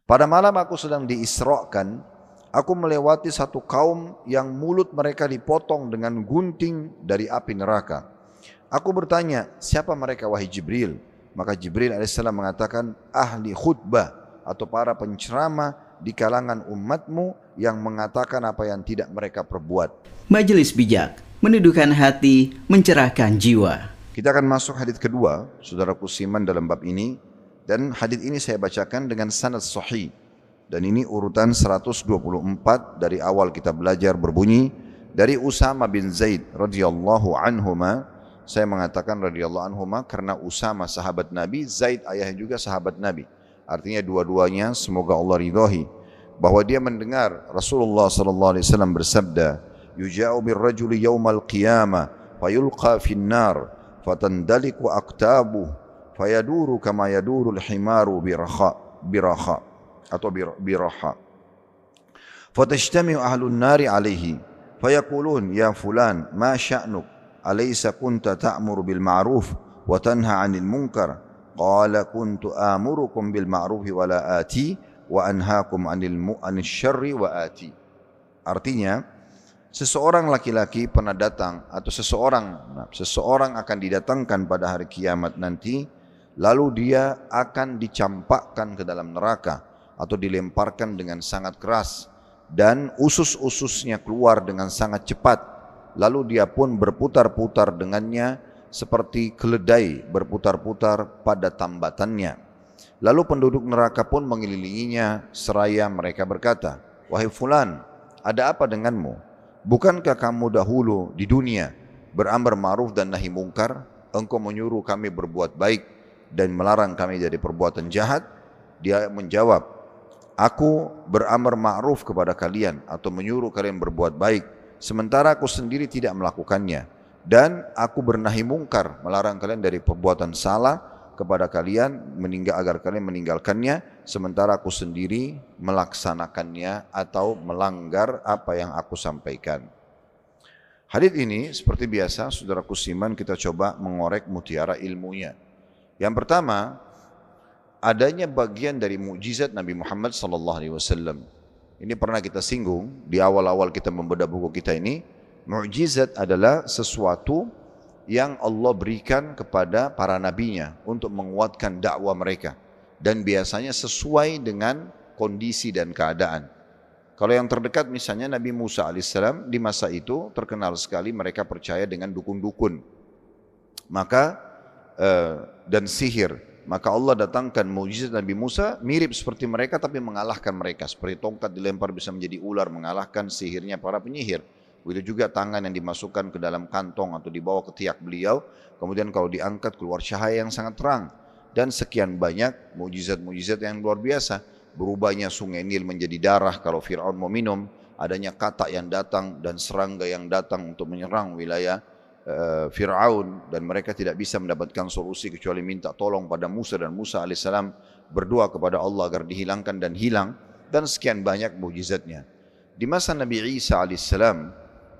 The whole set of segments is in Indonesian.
Pada malam aku sedang diisrakan, aku melewati satu kaum yang mulut mereka dipotong dengan gunting dari api neraka. Aku bertanya, siapa mereka wahai Jibril? Maka Jibril alaihissalam mengatakan, ahli khutbah atau para penceramah di kalangan umatmu yang mengatakan apa yang tidak mereka perbuat. Majelis bijak, meneduhkan hati, mencerahkan jiwa. Kita akan masuk hadis kedua, saudaraku siman dalam bab ini. Dan hadis ini saya bacakan dengan sanad sahih. Dan ini urutan 124 dari awal kita belajar berbunyi. Dari Usama bin Zaid radhiyallahu anhuma. Saya mengatakan radhiyallahu anhuma karena Usama sahabat Nabi, Zaid ayahnya juga sahabat Nabi. Artinya dua-duanya semoga Allah ridhahi. Bahwa dia mendengar Rasulullah sallallahu alaihi wasallam bersabda, "Yuja'u birrajuli yaumal qiyamah, fayulqa finnar, fatandaliku aqtabuh." Fayaduru kama yadurul himaru biraha atau biraha. Fatajtami'u ahlun nari alaihi fayaqulun ya fulan ma sya'nuk alaysa kunta ta'muru bil ma'ruf wa tanha 'anil munkar qala kuntu amurukum bil ma'ruf wa la ati wa anhaakum 'anil syarri wa ati. Artinya seseorang laki-laki pernah datang atau seseorang akan didatangkan pada hari kiamat nanti. Lalu dia akan dicampakkan ke dalam neraka atau dilemparkan dengan sangat keras dan usus-ususnya keluar dengan sangat cepat. Lalu dia pun berputar-putar dengannya seperti keledai berputar-putar pada tambatannya. Lalu penduduk neraka pun mengelilinginya seraya mereka berkata, "Wahai fulan, ada apa denganmu? Bukankah kamu dahulu di dunia beramar ma'ruf dan nahi mungkar? Engkau menyuruh kami berbuat baik dan melarang kami dari perbuatan jahat." Dia menjawab, "Aku beramar ma'ruf kepada kalian atau menyuruh kalian berbuat baik, sementara aku sendiri tidak melakukannya. Dan aku bernahi mungkar, melarang kalian dari perbuatan salah kepada kalian, agar kalian meninggalkannya, sementara aku sendiri melaksanakannya atau melanggar apa yang aku sampaikan." Hadits ini seperti biasa, saudaraku siman, kita coba mengorek mutiara ilmunya. Yang pertama, adanya bagian dari mukjizat Nabi Muhammad SAW. Ini pernah kita singgung di awal-awal kita membedah buku kita ini. Mukjizat adalah sesuatu yang Allah berikan kepada para nabinya untuk menguatkan dakwah mereka. Dan biasanya sesuai dengan kondisi dan keadaan. Kalau yang terdekat misalnya Nabi Musa alaihissalam, di masa itu terkenal sekali mereka percaya dengan dukun-dukun. Dan sihir. Maka Allah datangkan mukjizat Nabi Musa mirip seperti mereka tapi mengalahkan mereka. Seperti tongkat dilempar bisa menjadi ular, mengalahkan sihirnya para penyihir. Begitu juga tangan yang dimasukkan ke dalam kantong atau dibawa ke tiak beliau. Kemudian kalau diangkat keluar cahaya yang sangat terang. Dan sekian banyak mukjizat-mukjizat yang luar biasa. Berubahnya sungai Nil menjadi darah kalau Fir'aun mau minum. Adanya katak yang datang dan serangga yang datang untuk menyerang wilayah Fir'aun, dan mereka tidak bisa mendapatkan solusi kecuali minta tolong pada Musa, dan Musa alaihissalam berdoa kepada Allah agar dihilangkan dan hilang, dan sekian banyak mukjizatnya. Di masa Nabi Isa alaihissalam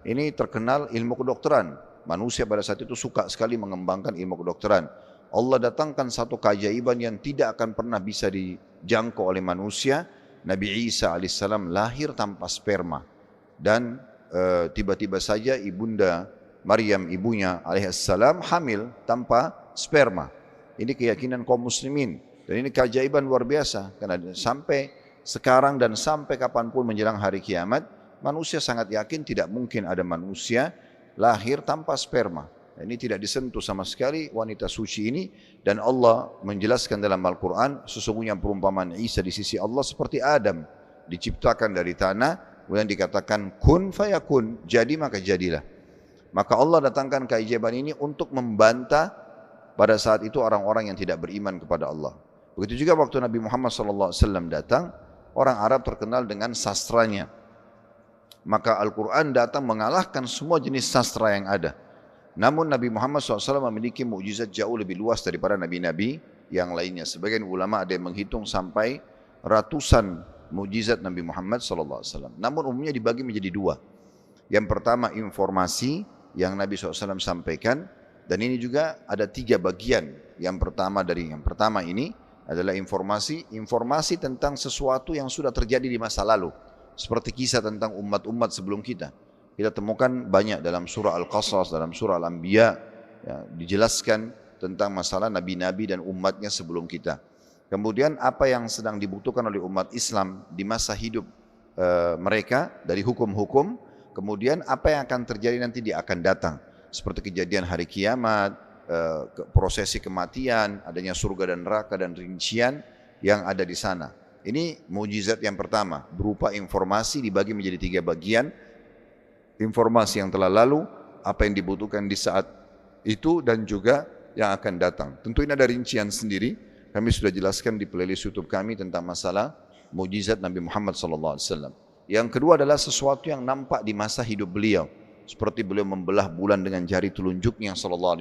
ini terkenal ilmu kedokteran. Manusia pada saat itu suka sekali mengembangkan ilmu kedokteran. Allah datangkan satu keajaiban yang tidak akan pernah bisa dijangkau oleh manusia. Nabi Isa alaihissalam lahir tanpa sperma, dan tiba-tiba saja ibunda Maryam ibunya alaihissalam hamil tanpa sperma. Ini keyakinan kaum muslimin. Dan ini keajaiban luar biasa. Karena sampai sekarang dan sampai kapanpun menjelang hari kiamat, manusia sangat yakin tidak mungkin ada manusia lahir tanpa sperma. Ini tidak disentuh sama sekali wanita suci ini. Dan Allah menjelaskan dalam Al-Quran, sesungguhnya perumpamaan Isa di sisi Allah seperti Adam. Diciptakan dari tanah, kemudian dikatakan kun fayakun, jadi maka jadilah. Maka Allah datangkan keajaiban ini untuk membantah pada saat itu orang-orang yang tidak beriman kepada Allah. Begitu juga waktu Nabi Muhammad SAW datang, orang Arab terkenal dengan sastranya. Maka Al-Quran datang mengalahkan semua jenis sastra yang ada. Namun Nabi Muhammad SAW memiliki mukjizat jauh lebih luas daripada nabi-nabi yang lainnya. Sebagian ulama ada yang menghitung sampai ratusan mukjizat Nabi Muhammad SAW. Namun umumnya dibagi menjadi dua. Yang pertama informasi yang Nabi SAW sampaikan, dan ini juga ada tiga bagian. Yang pertama ini adalah informasi tentang sesuatu yang sudah terjadi di masa lalu. Seperti kisah tentang umat-umat sebelum kita. Kita temukan banyak dalam surah Al-Qasas, dalam surah Al-Anbiya, ya, dijelaskan tentang masalah nabi-nabi dan umatnya sebelum kita. Kemudian apa yang sedang dibutuhkan oleh umat Islam di masa hidup mereka dari hukum-hukum, kemudian apa yang akan terjadi nanti dia akan datang. Seperti kejadian hari kiamat, prosesi kematian, adanya surga dan neraka dan rincian yang ada di sana. Ini mukjizat yang pertama, berupa informasi dibagi menjadi 3 bagian. Informasi yang telah lalu, apa yang dibutuhkan di saat itu dan juga yang akan datang. Tentu ini ada rincian sendiri. Kami sudah jelaskan di playlist YouTube kami tentang masalah mukjizat Nabi Muhammad SAW. Yang kedua adalah sesuatu yang nampak di masa hidup beliau. Seperti beliau membelah bulan dengan jari telunjuknya SAW.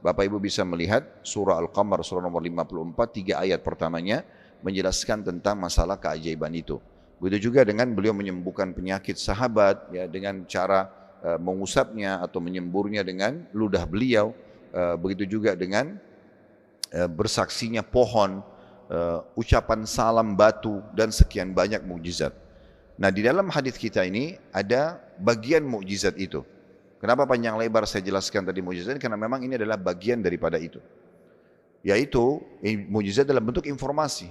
Bapak Ibu bisa melihat surah Al-Qamar surah nomor 54, 3 ayat pertamanya menjelaskan tentang masalah keajaiban itu. Begitu juga dengan beliau menyembuhkan penyakit sahabat ya, dengan cara mengusapnya atau menyemburnya dengan ludah beliau. Begitu juga dengan bersaksinya pohon, ucapan salam batu dan sekian banyak mukjizat. Nah, di dalam hadis kita ini ada bagian mukjizat itu. Kenapa panjang lebar saya jelaskan tadi mukjizat? Karena memang ini adalah bagian daripada itu. Yaitu mukjizat dalam bentuk informasi.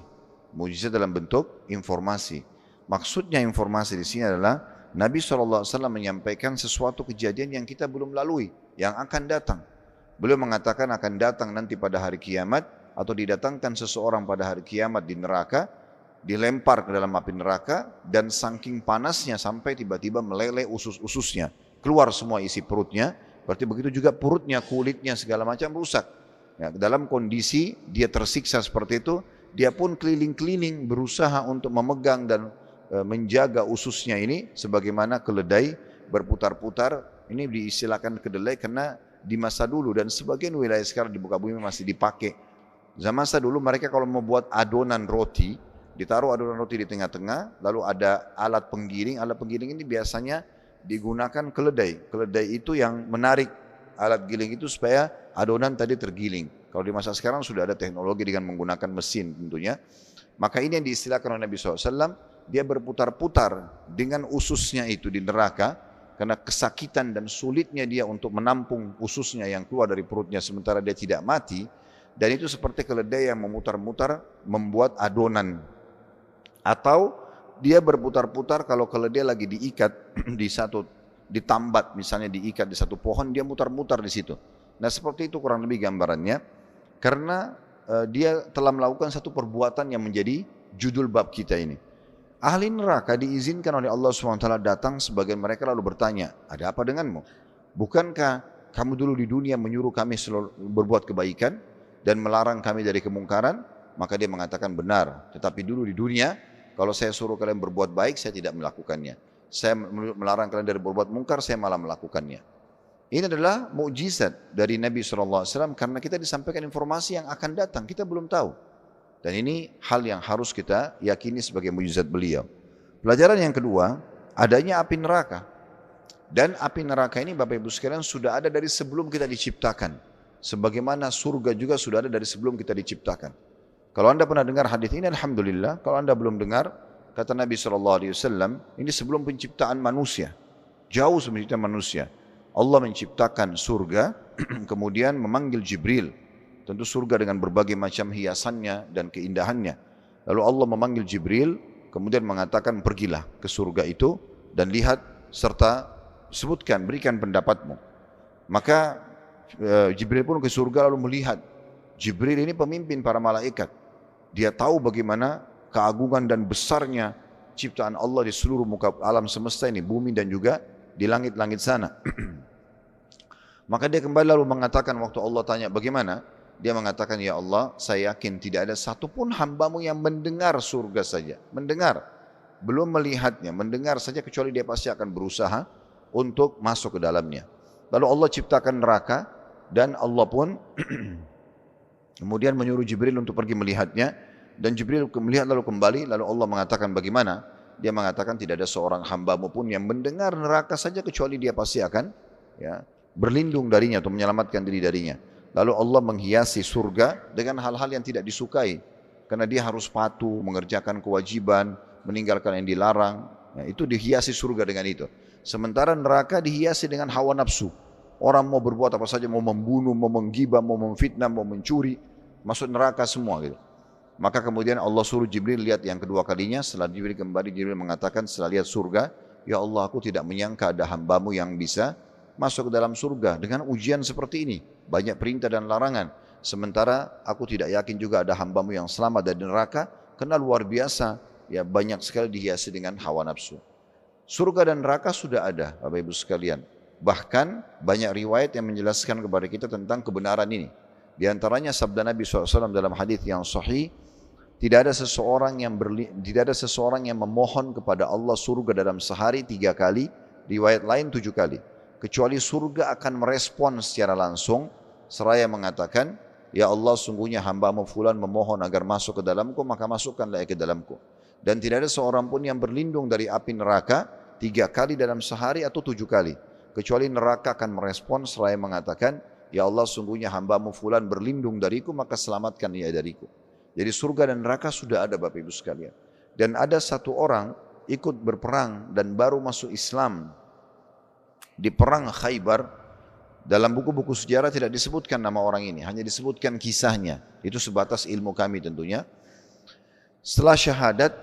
Mukjizat dalam bentuk informasi. Maksudnya informasi di sini adalah Nabi SAW menyampaikan sesuatu kejadian yang kita belum lalui, yang akan datang. Beliau mengatakan akan datang nanti pada hari kiamat, atau didatangkan seseorang pada hari kiamat di neraka, dilempar ke dalam api neraka, dan saking panasnya sampai tiba-tiba meleleh usus-ususnya. Keluar semua isi perutnya, berarti begitu juga perutnya, kulitnya, segala macam rusak. Ya, dalam kondisi dia tersiksa seperti itu, dia pun keliling-keliling berusaha untuk memegang dan menjaga ususnya ini sebagaimana keledai berputar-putar. Ini diistilahkan kedelai karena di masa dulu dan sebagian wilayah sekarang di muka bumi masih dipakai. Zaman masa dulu mereka kalau mau buat adonan roti, ditaruh adonan roti di tengah-tengah, lalu ada alat penggiling ini biasanya digunakan keledai. Keledai itu yang menarik alat giling itu supaya adonan tadi tergiling. Kalau di masa sekarang sudah ada teknologi dengan menggunakan mesin tentunya. Maka ini yang diistilahkan oleh Nabi SAW, dia berputar-putar dengan ususnya itu di neraka, karena kesakitan dan sulitnya dia untuk menampung ususnya yang keluar dari perutnya sementara dia tidak mati. Dan itu seperti keledai yang memutar-mutar membuat adonan. Atau dia berputar-putar kalau keledai lagi diikat di tambat misalnya, diikat di satu pohon, dia mutar-mutar di situ. Nah, seperti itu kurang lebih gambarannya, karena dia telah melakukan satu perbuatan yang menjadi judul bab kita ini. Ahli neraka diizinkan oleh Allah SWT datang, sebagian mereka lalu bertanya, ada apa denganmu? Bukankah kamu dulu di dunia menyuruh kami berbuat kebaikan dan melarang kami dari kemungkaran? Maka dia mengatakan benar, tetapi dulu di dunia kalau saya suruh kalian berbuat baik, saya tidak melakukannya. Saya melarang kalian dari berbuat mungkar, saya malah melakukannya. Ini adalah mukjizat dari Nabi SAW karena kita disampaikan informasi yang akan datang, kita belum tahu. Dan ini hal yang harus kita yakini sebagai mukjizat beliau. Pelajaran yang kedua, adanya api neraka. Dan api neraka ini Bapak Ibu sekalian sudah ada dari sebelum kita diciptakan. Sebagaimana surga juga sudah ada dari sebelum kita diciptakan. Kalau Anda pernah dengar hadis ini, alhamdulillah. Kalau Anda belum dengar, kata Nabi SAW, ini sebelum penciptaan manusia. Jauh sebelum penciptaan manusia. Allah menciptakan surga, kemudian memanggil Jibril. Tentu surga dengan berbagai macam hiasannya dan keindahannya. Lalu Allah memanggil Jibril, kemudian mengatakan pergilah ke surga itu dan lihat serta sebutkan, berikan pendapatmu. Maka Jibril pun ke surga lalu melihat. Jibril ini pemimpin para malaikat. Dia tahu bagaimana keagungan dan besarnya ciptaan Allah di seluruh muka alam semesta ini, bumi dan juga di langit-langit sana. Maka dia kembali lalu mengatakan waktu Allah tanya bagaimana? Dia mengatakan, ya Allah, saya yakin tidak ada satupun hambamu yang mendengar surga saja. Mendengar, belum melihatnya, mendengar saja kecuali dia pasti akan berusaha untuk masuk ke dalamnya. Lalu Allah ciptakan neraka dan Allah pun kemudian menyuruh Jibril untuk pergi melihatnya, dan Jibril melihat lalu kembali, lalu Allah mengatakan bagaimana? Dia mengatakan tidak ada seorang hambamu pun yang mendengar neraka saja kecuali dia pasti akan berlindung darinya atau menyelamatkan diri darinya. Lalu Allah menghiasi surga dengan hal-hal yang tidak disukai. karena dia harus patuh, mengerjakan kewajiban, meninggalkan yang dilarang. Ya, itu dihiasi surga dengan itu. Sementara neraka dihiasi dengan hawa nafsu. Orang mau berbuat apa saja, mau membunuh, mau menggibah, mau memfitnah, mau mencuri, masuk neraka semua gitu. Maka kemudian Allah suruh Jibril lihat yang kedua kalinya. Setelah Jibril kembali, Jibril mengatakan setelah lihat surga, ya Allah, aku tidak menyangka ada hambamu yang bisa masuk ke dalam surga dengan ujian seperti ini. Banyak perintah dan larangan. Sementara aku tidak yakin juga ada hambamu yang selamat dari neraka, karena luar biasa, ya banyak sekali dihiasi dengan hawa nafsu. Surga dan neraka sudah ada, Bapak Ibu sekalian. Bahkan banyak riwayat yang menjelaskan kepada kita tentang kebenaran ini. Di antaranya sabda Nabi SAW dalam hadis yang sahih, tidak ada seseorang yang memohon kepada Allah surga dalam sehari 3 kali, riwayat lain 7 kali. Kecuali surga akan merespon secara langsung, seraya mengatakan, ya Allah, sungguhnya hamba-Mu fulan memohon agar masuk ke dalamku, maka masukkanlah ke dalamku. Dan tidak ada seorang pun yang berlindung dari api neraka 3 kali dalam sehari atau 7 kali. Kecuali neraka akan merespon seraya mengatakan, ya Allah, sungguhnya hamba-Mu fulan berlindung dariku, maka selamatkan ia dariku. Jadi surga dan neraka sudah ada, Bapak Ibu sekalian. Dan ada satu orang ikut berperang dan baru masuk Islam di perang Khaybar. Dalam buku-buku sejarah tidak disebutkan nama orang ini, hanya disebutkan kisahnya. Itu sebatas ilmu kami tentunya. Setelah syahadat,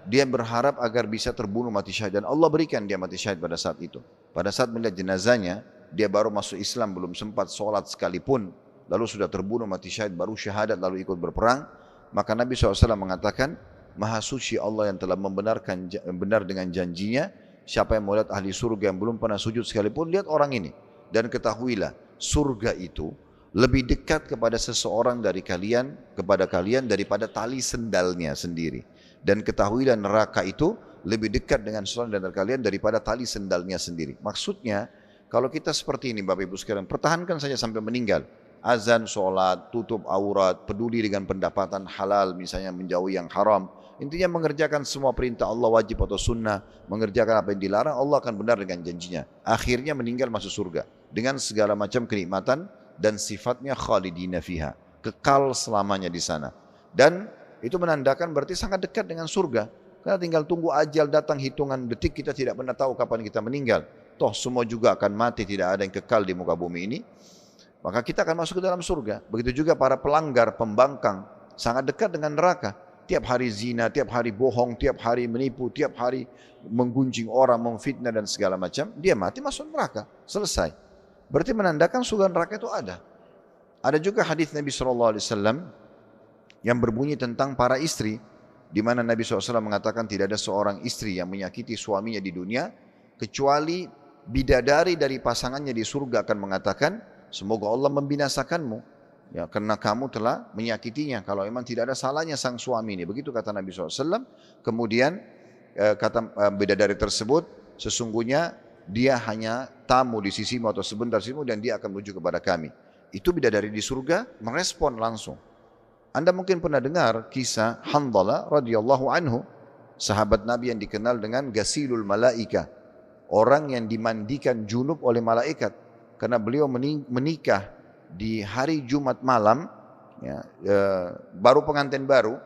dia berharap agar bisa terbunuh mati syahid, dan Allah berikan dia mati syahid pada saat itu. Pada saat melihat jenazahnya, dia baru masuk Islam, belum sempat sholat sekalipun, lalu sudah terbunuh mati syahid, baru syahadat lalu ikut berperang. Maka Nabi SAW mengatakan, Maha suci Allah yang telah benar dengan janjinya. Siapa yang melihat ahli surga yang belum pernah sujud sekalipun, lihat orang ini. Dan ketahuilah, surga itu lebih dekat kepada seseorang kepada kalian daripada tali sendalnya sendiri. Dan ketahuilah neraka itu lebih dekat dengan seseorang dari kalian daripada tali sendalnya sendiri. Maksudnya, kalau kita seperti ini Bapak Ibu sekalian, pertahankan saja sampai meninggal. Azan, sholat, tutup aurat, peduli dengan pendapatan halal, misalnya menjauhi yang haram. Intinya mengerjakan semua perintah Allah wajib atau sunnah, mengerjakan apa yang dilarang, Allah akan benar dengan janjinya. Akhirnya meninggal masuk surga dengan segala macam kenikmatan dan sifatnya khalidina fiha, kekal selamanya di sana. Dan itu menandakan berarti sangat dekat dengan surga. Karena tinggal tunggu ajal datang hitungan detik, kita tidak pernah tahu kapan kita meninggal. Toh semua juga akan mati, tidak ada yang kekal di muka bumi ini. Maka kita akan masuk ke dalam surga. Begitu juga para pelanggar, pembangkang, sangat dekat dengan neraka. Tiap hari zina, tiap hari bohong, tiap hari menipu, tiap hari menggunjing orang, memfitnah dan segala macam. Dia mati masuk neraka, selesai. Berarti menandakan surga neraka itu ada. Ada juga hadis Nabi SAW yang berbunyi tentang para istri, di mana Nabi SAW mengatakan tidak ada seorang istri yang menyakiti suaminya di dunia, kecuali bidadari dari pasangannya di surga akan mengatakan, semoga Allah membinasakanmu, ya, karena kamu telah menyakitinya. Kalau memang tidak ada salahnya sang suami ini, begitu kata Nabi SAW. Kemudian kata bidadari tersebut, sesungguhnya dia hanya tamu di sisimu atau sebentar sisimu, dan dia akan menuju kepada kami. Itu bidadari di surga merespon langsung. Anda mungkin pernah dengar kisah Hanzalah radhiyallahu anhu, sahabat Nabi yang dikenal dengan Gasilul Malaika, orang yang dimandikan junub oleh malaikat. Karena beliau menikah di hari Jumat malam, ya, baru pengantin baru,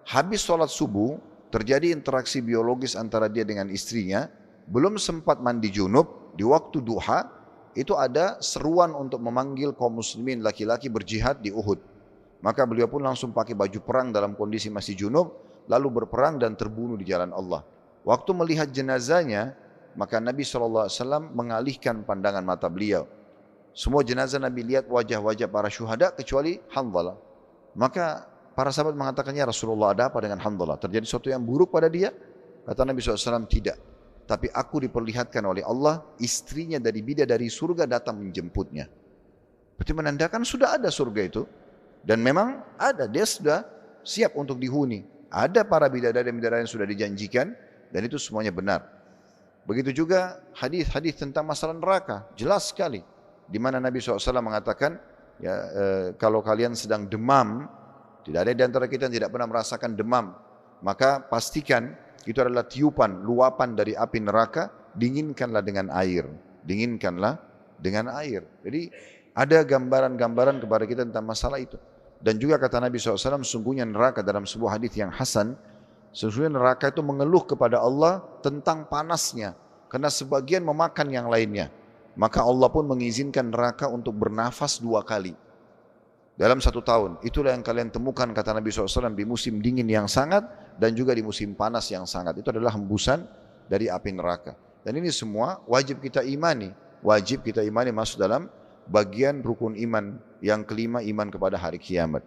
habis sholat subuh, terjadi interaksi biologis antara dia dengan istrinya, belum sempat mandi junub, di waktu duha, itu ada seruan untuk memanggil kaum muslimin laki-laki berjihad di Uhud. Maka beliau pun langsung pakai baju perang dalam kondisi masih junub, lalu berperang dan terbunuh di jalan Allah. Waktu melihat jenazahnya, maka Nabi SAW mengalihkan pandangan mata beliau. Semua jenazah Nabi lihat wajah-wajah para syuhada kecuali Hanzalah. Maka para sahabat mengatakan, ya Rasulullah, ada apa dengan Hanzalah? Terjadi sesuatu yang buruk pada dia? Kata Nabi SAW, tidak. Tapi aku diperlihatkan oleh Allah, istrinya dari bidadari surga datang menjemputnya. Berarti menandakan sudah ada surga itu. Dan memang ada, dia sudah siap untuk dihuni. Ada para bidadari-bidadari yang sudah dijanjikan, dan itu semuanya benar. Begitu juga hadis-hadis tentang masalah neraka, jelas sekali. Di mana Nabi SAW mengatakan, ya, kalau kalian sedang demam, tidak ada di antara kita yang tidak pernah merasakan demam, maka pastikan itu adalah tiupan, luapan dari api neraka, dinginkanlah dengan air. Dinginkanlah dengan air. Jadi ada gambaran-gambaran kepada kita tentang masalah itu. Dan juga kata Nabi SAW, sungguhnya neraka dalam sebuah hadis yang hasan, sesungguhnya neraka itu mengeluh kepada Allah tentang panasnya, karena sebagian memakan yang lainnya. Maka Allah pun mengizinkan neraka untuk bernafas 2 kali dalam 1 tahun. Itulah yang kalian temukan, kata Nabi SAW, di musim dingin yang sangat dan juga di musim panas yang sangat. Itu adalah hembusan dari api neraka. Dan ini semua wajib kita imani. Wajib kita imani masuk dalam bagian rukun iman yang kelima, iman kepada hari kiamat.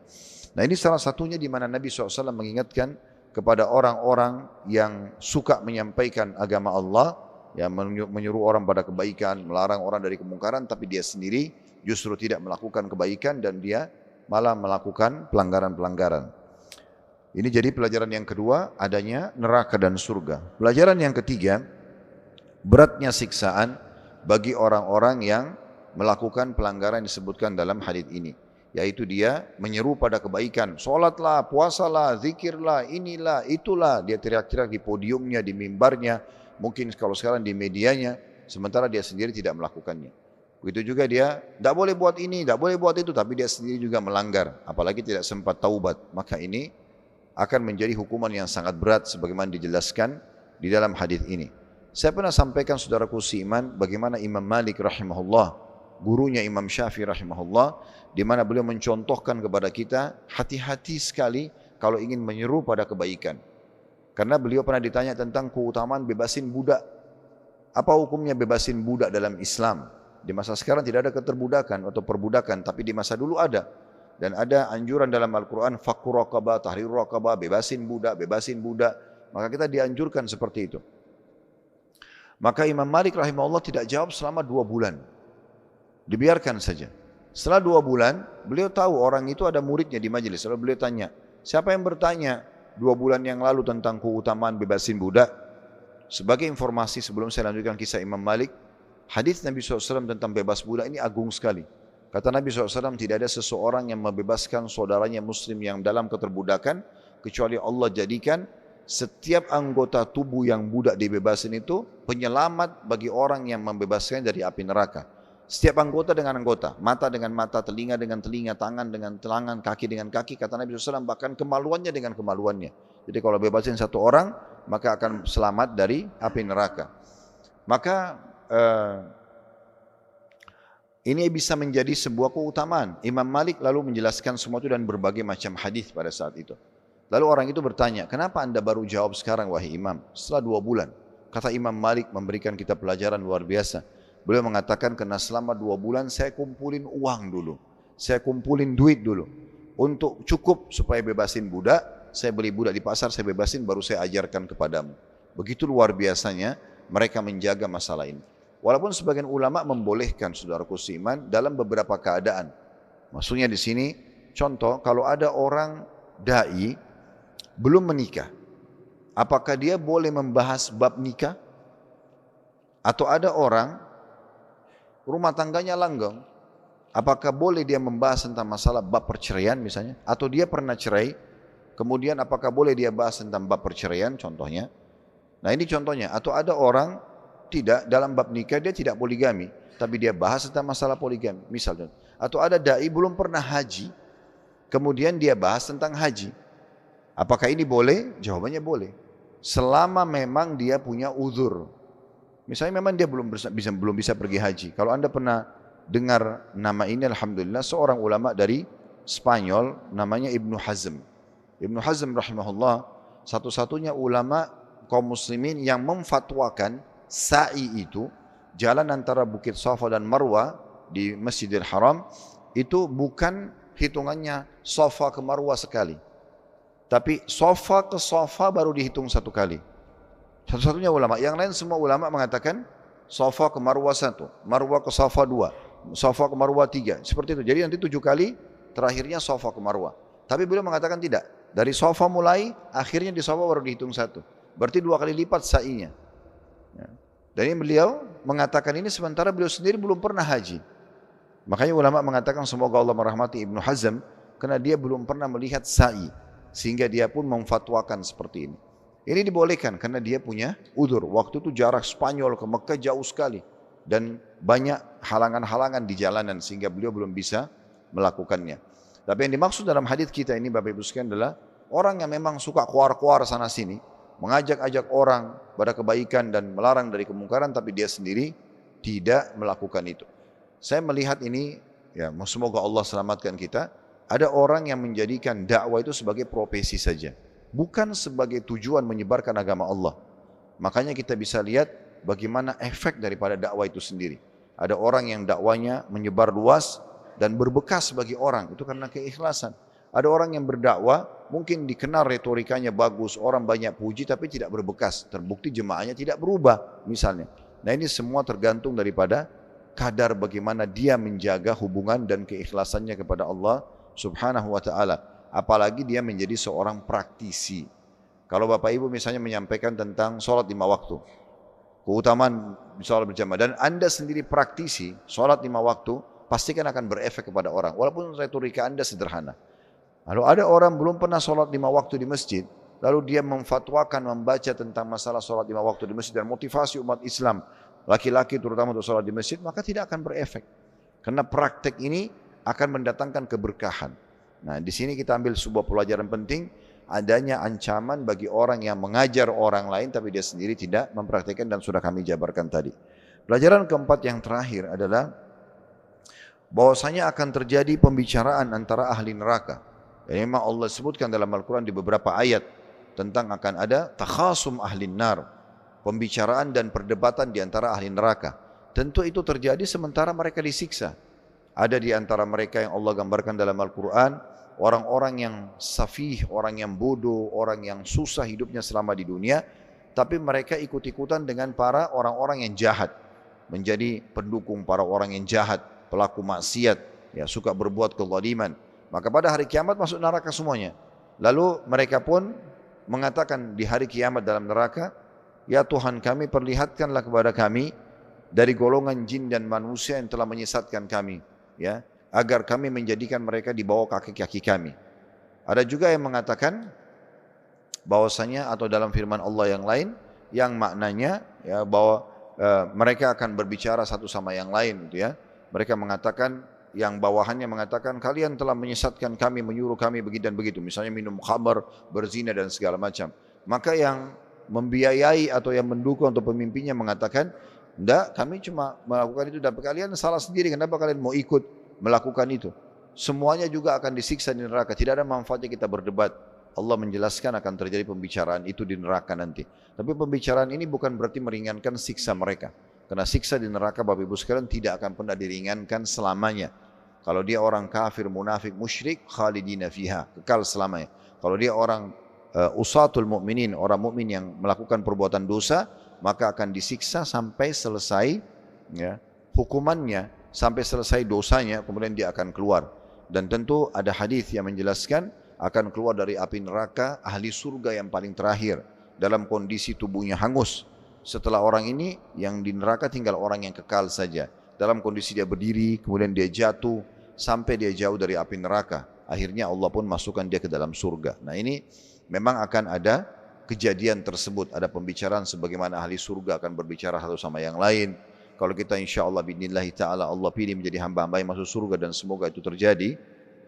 Nah, ini salah satunya di mana Nabi SAW mengingatkan kepada orang-orang yang suka menyampaikan agama Allah, yang menyuruh orang pada kebaikan, melarang orang dari kemungkaran, tapi dia sendiri justru tidak melakukan kebaikan dan dia malah melakukan pelanggaran-pelanggaran. Ini jadi pelajaran yang kedua, adanya neraka dan surga. Pelajaran yang ketiga, beratnya siksaan bagi orang-orang yang melakukan pelanggaran yang disebutkan dalam hadis ini, yaitu dia menyeru pada kebaikan, sholatlah, puasalah, zikirlah, inilah, itulah, dia teriak-teriak di podiumnya, di mimbarnya, mungkin kalau sekarang di medianya, sementara dia sendiri tidak melakukannya. Begitu juga dia tidak boleh buat ini, tidak boleh buat itu, tapi dia sendiri juga melanggar, apalagi tidak sempat taubat. Maka ini akan menjadi hukuman yang sangat berat sebagaimana dijelaskan di dalam hadis ini. Saya pernah sampaikan saudaraku seiman bagaimana Imam Malik rahimahullah, gurunya Imam Syafi'i rahimahullah, di mana beliau mencontohkan kepada kita hati-hati sekali kalau ingin menyeru pada kebaikan. Karena beliau pernah ditanya tentang keutamaan bebasin budak. Apa hukumnya bebasin budak dalam Islam? Di masa sekarang tidak ada keterbudakan atau perbudakan, tapi di masa dulu ada. Dan ada anjuran dalam Al-Quran, fakku raqabah, tahrir raqabah, bebasin budak, bebasin budak. Maka kita dianjurkan seperti itu. Maka Imam Malik rahimahullah tidak jawab selama 2 bulan. Dibiarkan saja. Setelah 2 bulan, beliau tahu orang itu ada muridnya di majelis. Lalu beliau tanya, siapa yang bertanya 2 bulan yang lalu tentang keutamaan bebasin budak? Sebagai informasi sebelum saya lanjutkan kisah Imam Malik, hadis Nabi SAW tentang bebas budak ini agung sekali. Kata Nabi SAW, tidak ada seseorang yang membebaskan saudaranya muslim yang dalam keterbudakan, kecuali Allah jadikan setiap anggota tubuh yang budak dibebasin itu penyelamat bagi orang yang membebaskan dari api neraka. Setiap anggota dengan anggota, mata dengan mata, telinga dengan telinga, tangan dengan tangan, kaki dengan kaki. Kata Nabi SAW, bahkan kemaluannya dengan kemaluannya. Jadi kalau bebasin 1 orang, maka akan selamat dari api neraka. Maka ini bisa menjadi sebuah keutamaan. Imam Malik lalu menjelaskan semua itu dan berbagai macam hadis pada saat itu. Lalu orang itu bertanya, kenapa anda baru jawab sekarang wahai imam? Setelah 2 bulan. Kata Imam Malik memberikan kita pelajaran luar biasa. Beliau mengatakan, karena selama 2 bulan saya kumpulin uang dulu. Saya kumpulin duit dulu. Untuk cukup supaya bebasin budak. Saya beli budak di pasar, saya bebasin, baru saya ajarkan kepadamu. Begitu luar biasanya mereka menjaga masalah ini. Walaupun sebagian ulama membolehkan saudaraku seiman dalam beberapa keadaan. Maksudnya di sini, contoh kalau ada orang dai belum menikah, apakah dia boleh membahas bab nikah? Atau ada orang rumah tangganya langgeng, apakah boleh dia membahas tentang masalah bab perceraian misalnya? Atau dia pernah cerai, kemudian apakah boleh dia bahas tentang bab perceraian contohnya? Nah ini contohnya. Atau ada orang tidak dalam bab nikah dia tidak poligami, tapi dia bahas tentang masalah poligami misalnya. Atau ada dai belum pernah haji, kemudian dia bahas tentang haji. Apakah ini boleh? Jawabannya boleh. Selama memang dia punya uzur. Misalnya memang dia belum bisa pergi haji. Kalau anda pernah dengar nama ini, alhamdulillah, seorang ulama dari Spanyol namanya Ibnu Hazm. Ibnu Hazm rahimahullah satu-satunya ulama kaum muslimin yang memfatwakan sa'i itu, jalan antara Bukit Safa dan Marwa di Masjidil Haram, itu bukan hitungannya Safa ke Marwa sekali. Tapi Safa ke Safa baru dihitung 1 kali. Satu-satunya ulama. Yang lain semua ulama mengatakan Safa ke Marwa 1, Marwa ke Safa 2, Safa ke Marwa 3. Seperti itu. Jadi nanti 7 kali terakhirnya Safa ke Marwa. Tapi beliau mengatakan tidak. Dari Safa mulai, akhirnya di Safa baru dihitung 1. Berarti 2 kali lipat sa'inya. Dan ini beliau mengatakan ini sementara beliau sendiri belum pernah haji. Makanya ulama mengatakan semoga Allah merahmati Ibnu Hazm karena dia belum pernah melihat sa'i. Sehingga dia pun memfatwakan seperti ini. Ini dibolehkan karena dia punya udzur. Waktu itu jarak Spanyol ke Mekah jauh sekali. Dan banyak halangan-halangan di jalanan sehingga beliau belum bisa melakukannya. Tapi yang dimaksud dalam hadis kita ini Bapak Ibu sekalian adalah orang yang memang suka kuar-kuar sana sini, mengajak-ajak orang pada kebaikan dan melarang dari kemungkaran, tapi dia sendiri tidak melakukan itu. Saya melihat ini, ya semoga Allah selamatkan kita, ada orang yang menjadikan dakwah itu sebagai profesi saja, bukan sebagai tujuan menyebarkan agama Allah. Makanya kita bisa lihat bagaimana efek daripada dakwah itu sendiri. Ada orang yang dakwanya menyebar luas dan berbekas bagi orang, itu karena keikhlasan. Ada orang yang berdakwah, mungkin dikenal retorikanya bagus, orang banyak puji, tapi tidak berbekas. Terbukti jemaahnya tidak berubah misalnya. Nah ini semua tergantung daripada kadar bagaimana dia menjaga hubungan dan keikhlasannya kepada Allah subhanahu wa ta'ala. Apalagi dia menjadi seorang praktisi. Kalau Bapak Ibu misalnya menyampaikan tentang sholat 5 waktu, keutamaan sholat berjamaah, dan Anda sendiri praktisi sholat 5 waktu, pastikan akan berefek kepada orang, walaupun retorika Anda sederhana. Lalu ada orang belum pernah sholat 5 waktu di masjid, lalu dia memfatwakan, membaca tentang masalah sholat 5 waktu di masjid dan motivasi umat Islam, laki-laki terutama untuk sholat di masjid, maka tidak akan berefek. Karena praktek ini akan mendatangkan keberkahan. Nah di sini kita ambil sebuah pelajaran penting, adanya ancaman bagi orang yang mengajar orang lain tapi dia sendiri tidak mempraktikkan, dan sudah kami jabarkan tadi. Pelajaran keempat yang terakhir adalah bahwasanya akan terjadi pembicaraan antara ahli neraka. Dan memang Allah sebutkan dalam Al-Quran di beberapa ayat tentang akan ada takhasum ahli nar, pembicaraan dan perdebatan di antara ahli neraka. Tentu itu terjadi sementara mereka disiksa. Ada di antara mereka yang Allah gambarkan dalam Al-Quran, orang-orang yang safih, orang yang bodoh, orang yang susah hidupnya selama di dunia, tapi mereka ikut-ikutan dengan para orang-orang yang jahat, menjadi pendukung para orang yang jahat, pelaku maksiat, ya suka berbuat kezaliman. Maka pada hari kiamat masuk neraka semuanya. Lalu mereka pun mengatakan di hari kiamat dalam neraka, ya Tuhan kami, perlihatkanlah kepada kami dari golongan jin dan manusia yang telah menyesatkan kami, ya, agar kami menjadikan mereka di bawah kaki-kaki kami. Ada juga yang mengatakan bahwasanya, atau dalam firman Allah yang lain yang maknanya ya bahwa mereka akan berbicara satu sama yang lain, gitu ya. Mereka mengatakan, yang bawahannya mengatakan, kalian telah menyesatkan kami, menyuruh kami begitu dan begitu. Misalnya minum khamar, berzina dan segala macam. Maka yang membiayai atau yang mendukung untuk pemimpinnya mengatakan, enggak, kami cuma melakukan itu, tapi kalian salah sendiri, kenapa kalian mau ikut melakukan itu? Semuanya juga akan disiksa di neraka, tidak ada manfaatnya kita berdebat. Allah menjelaskan akan terjadi pembicaraan itu di neraka nanti. Tapi pembicaraan ini bukan berarti meringankan siksa mereka. Karena siksa di neraka Bapak Ibu sekalian tidak akan pernah diringankan selamanya. Kalau dia orang kafir, munafik, musyrik, khalidina fiha, kekal selamanya. Kalau dia orang usatul mu'minin, orang mukmin yang melakukan perbuatan dosa, maka akan disiksa sampai selesai ya, hukumannya, sampai selesai dosanya, kemudian dia akan keluar. Dan tentu ada hadis yang menjelaskan akan keluar dari api neraka ahli surga yang paling terakhir dalam kondisi tubuhnya hangus. Setelah orang ini, yang di neraka tinggal orang yang kekal saja. Dalam kondisi dia berdiri, kemudian dia jatuh, sampai dia jauh dari api neraka. Akhirnya Allah pun masukkan dia ke dalam surga. Nah ini memang akan ada kejadian tersebut. Ada pembicaraan sebagaimana ahli surga akan berbicara satu sama yang lain. Kalau kita insya Allah bi'idnillahi ta'ala Allah pilih menjadi hamba-hamba yang masuk surga, dan semoga itu terjadi,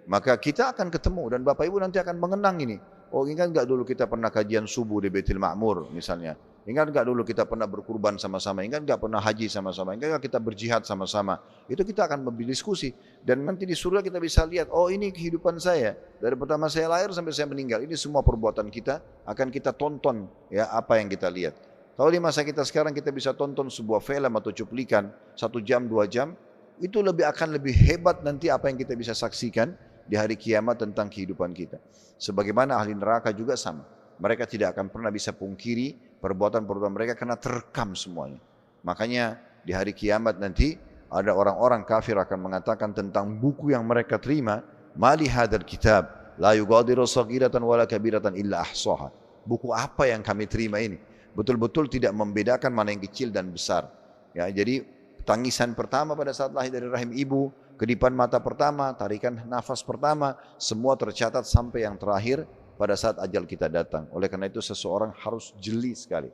maka kita akan ketemu, dan Bapak Ibu nanti akan mengenang ini. Oh, ingat enggak dulu kita pernah kajian subuh di Baitul Ma'mur misalnya? Ingat enggak dulu kita pernah berkurban sama-sama? Ingat enggak pernah haji sama-sama? Ingat enggak kita berjihad sama-sama? Itu kita akan berdiskusi, dan nanti di surga kita bisa lihat, oh ini kehidupan saya dari pertama saya lahir sampai saya meninggal. Ini semua perbuatan kita akan kita tonton, ya apa yang kita lihat. Kalau di masa kita sekarang kita bisa tonton sebuah film atau cuplikan 1 jam 2 jam, itu akan lebih hebat nanti apa yang kita bisa saksikan di hari kiamat tentang kehidupan kita. Sebagaimana ahli neraka juga sama. Mereka tidak akan pernah bisa pungkiri perbuatan-perbuatan mereka karena terekam semuanya. Makanya di hari kiamat nanti ada orang-orang kafir akan mengatakan tentang buku yang mereka terima, mali hadzal kitab la yughadiru saghiratan wala kabiratan illa ahsaha. Buku apa yang kami terima ini? Betul-betul tidak membedakan mana yang kecil dan besar. Ya, jadi tangisan pertama pada saat lahir dari rahim ibu, kedipan mata pertama, tarikan nafas pertama, semua tercatat sampai yang terakhir pada saat ajal kita datang. Oleh karena itu seseorang harus jeli sekali.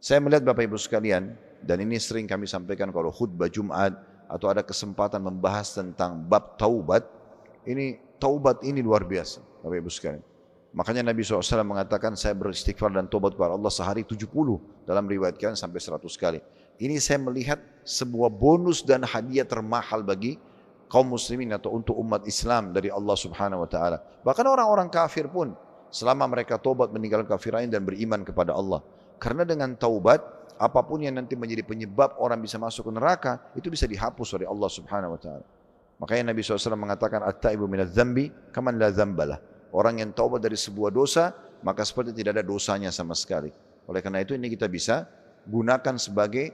Saya melihat Bapak Ibu sekalian, dan ini sering kami sampaikan kalau khutbah Jumat atau ada kesempatan membahas tentang bab taubat, Ini taubat ini luar biasa, Bapak Ibu sekalian. Makanya Nabi SAW mengatakan saya beristighfar dan taubat kepada Allah sehari 70, dalam riwayatkan sampai 100 kali. Ini saya melihat sebuah bonus dan hadiah termahal bagi kaum muslimin atau untuk umat Islam dari Allah Subhanahu wa taala. Bahkan orang-orang kafir pun selama mereka taubat meninggalkan kafirannya dan beriman kepada Allah. Karena dengan taubat apapun yang nanti menjadi penyebab orang bisa masuk ke neraka itu bisa dihapus oleh Allah Subhanahu wa taala. Makanya Nabi SAW mengatakan at-taibu minadz dzambi kaman la dzambalah. Orang yang taubat dari sebuah dosa maka seperti tidak ada dosanya sama sekali. Oleh karena itu ini kita bisa gunakan sebagai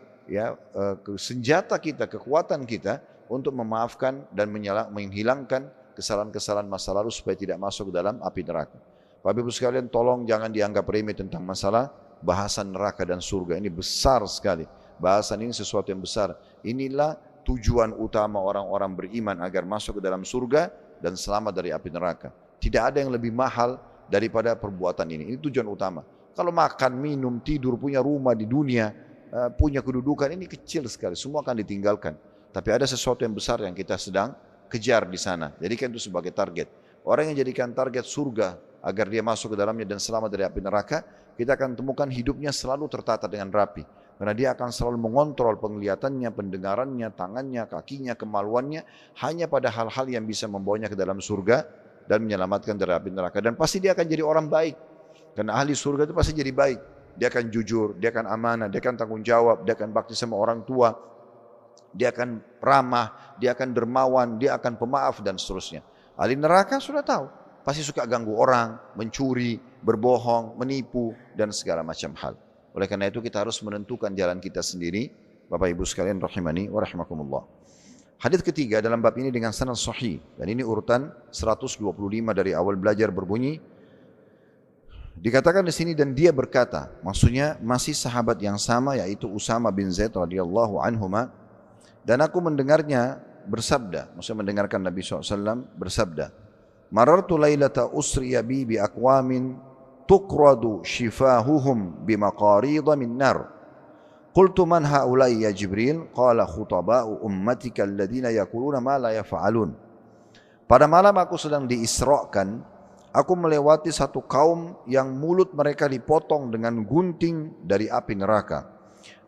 senjata kita, kekuatan kita untuk memaafkan dan menghilangkan kesalahan-kesalahan masa lalu supaya tidak masuk ke dalam api neraka. Bapak Ibu sekalian, tolong jangan dianggap remeh tentang masalah bahasan neraka dan surga. Ini besar sekali. Bahasan ini sesuatu yang besar. Inilah tujuan utama orang-orang beriman agar masuk ke dalam surga dan selamat dari api neraka. Tidak ada yang lebih mahal daripada perbuatan ini. Ini tujuan utama. Kalau makan, minum, tidur, punya rumah di dunia, punya kedudukan, ini kecil sekali. Semua akan ditinggalkan. Tapi ada sesuatu yang besar yang kita sedang kejar di sana. Jadikan itu sebagai target. Orang yang jadikan target surga agar dia masuk ke dalamnya dan selamat dari api neraka, kita akan temukan hidupnya selalu tertata dengan rapi. Karena dia akan selalu mengontrol penglihatannya, pendengarannya, tangannya, kakinya, kemaluannya, hanya pada hal-hal yang bisa membawanya ke dalam surga dan menyelamatkan dari api neraka. Dan pasti dia akan jadi orang baik. Karena ahli surga itu pasti jadi baik. Dia akan jujur, dia akan amanah, dia akan tanggung jawab, dia akan bakti sama orang tua, dia akan ramah, dia akan dermawan, dia akan pemaaf dan seterusnya. Ahli neraka sudah tahu, pasti suka ganggu orang, mencuri, berbohong, menipu dan segala macam hal. Oleh karena itu kita harus menentukan jalan kita sendiri. Bapak Ibu sekalian rahimani wa rahimakumullah. Hadis ketiga dalam bab ini dengan sanad sahih dan ini urutan 125 dari awal belajar berbunyi. Dikatakan di sini dan dia berkata, maksudnya masih sahabat yang sama yaitu Usama bin Zaid radhiyallahu anhuma, dan aku mendengarnya bersabda, maksudnya mendengarkan Nabi SAW bersabda, marartu lailata usriya bi aqwamin tuqradu shifahuhum bimaqarida min nar. Qultu man haula'i ya Jibril? Qala khutaba'u ummatika alladhina yaquluna ma la yaf'alun. Pada malam aku sedang diisrakan, aku melewati satu kaum yang mulut mereka dipotong dengan gunting dari api neraka.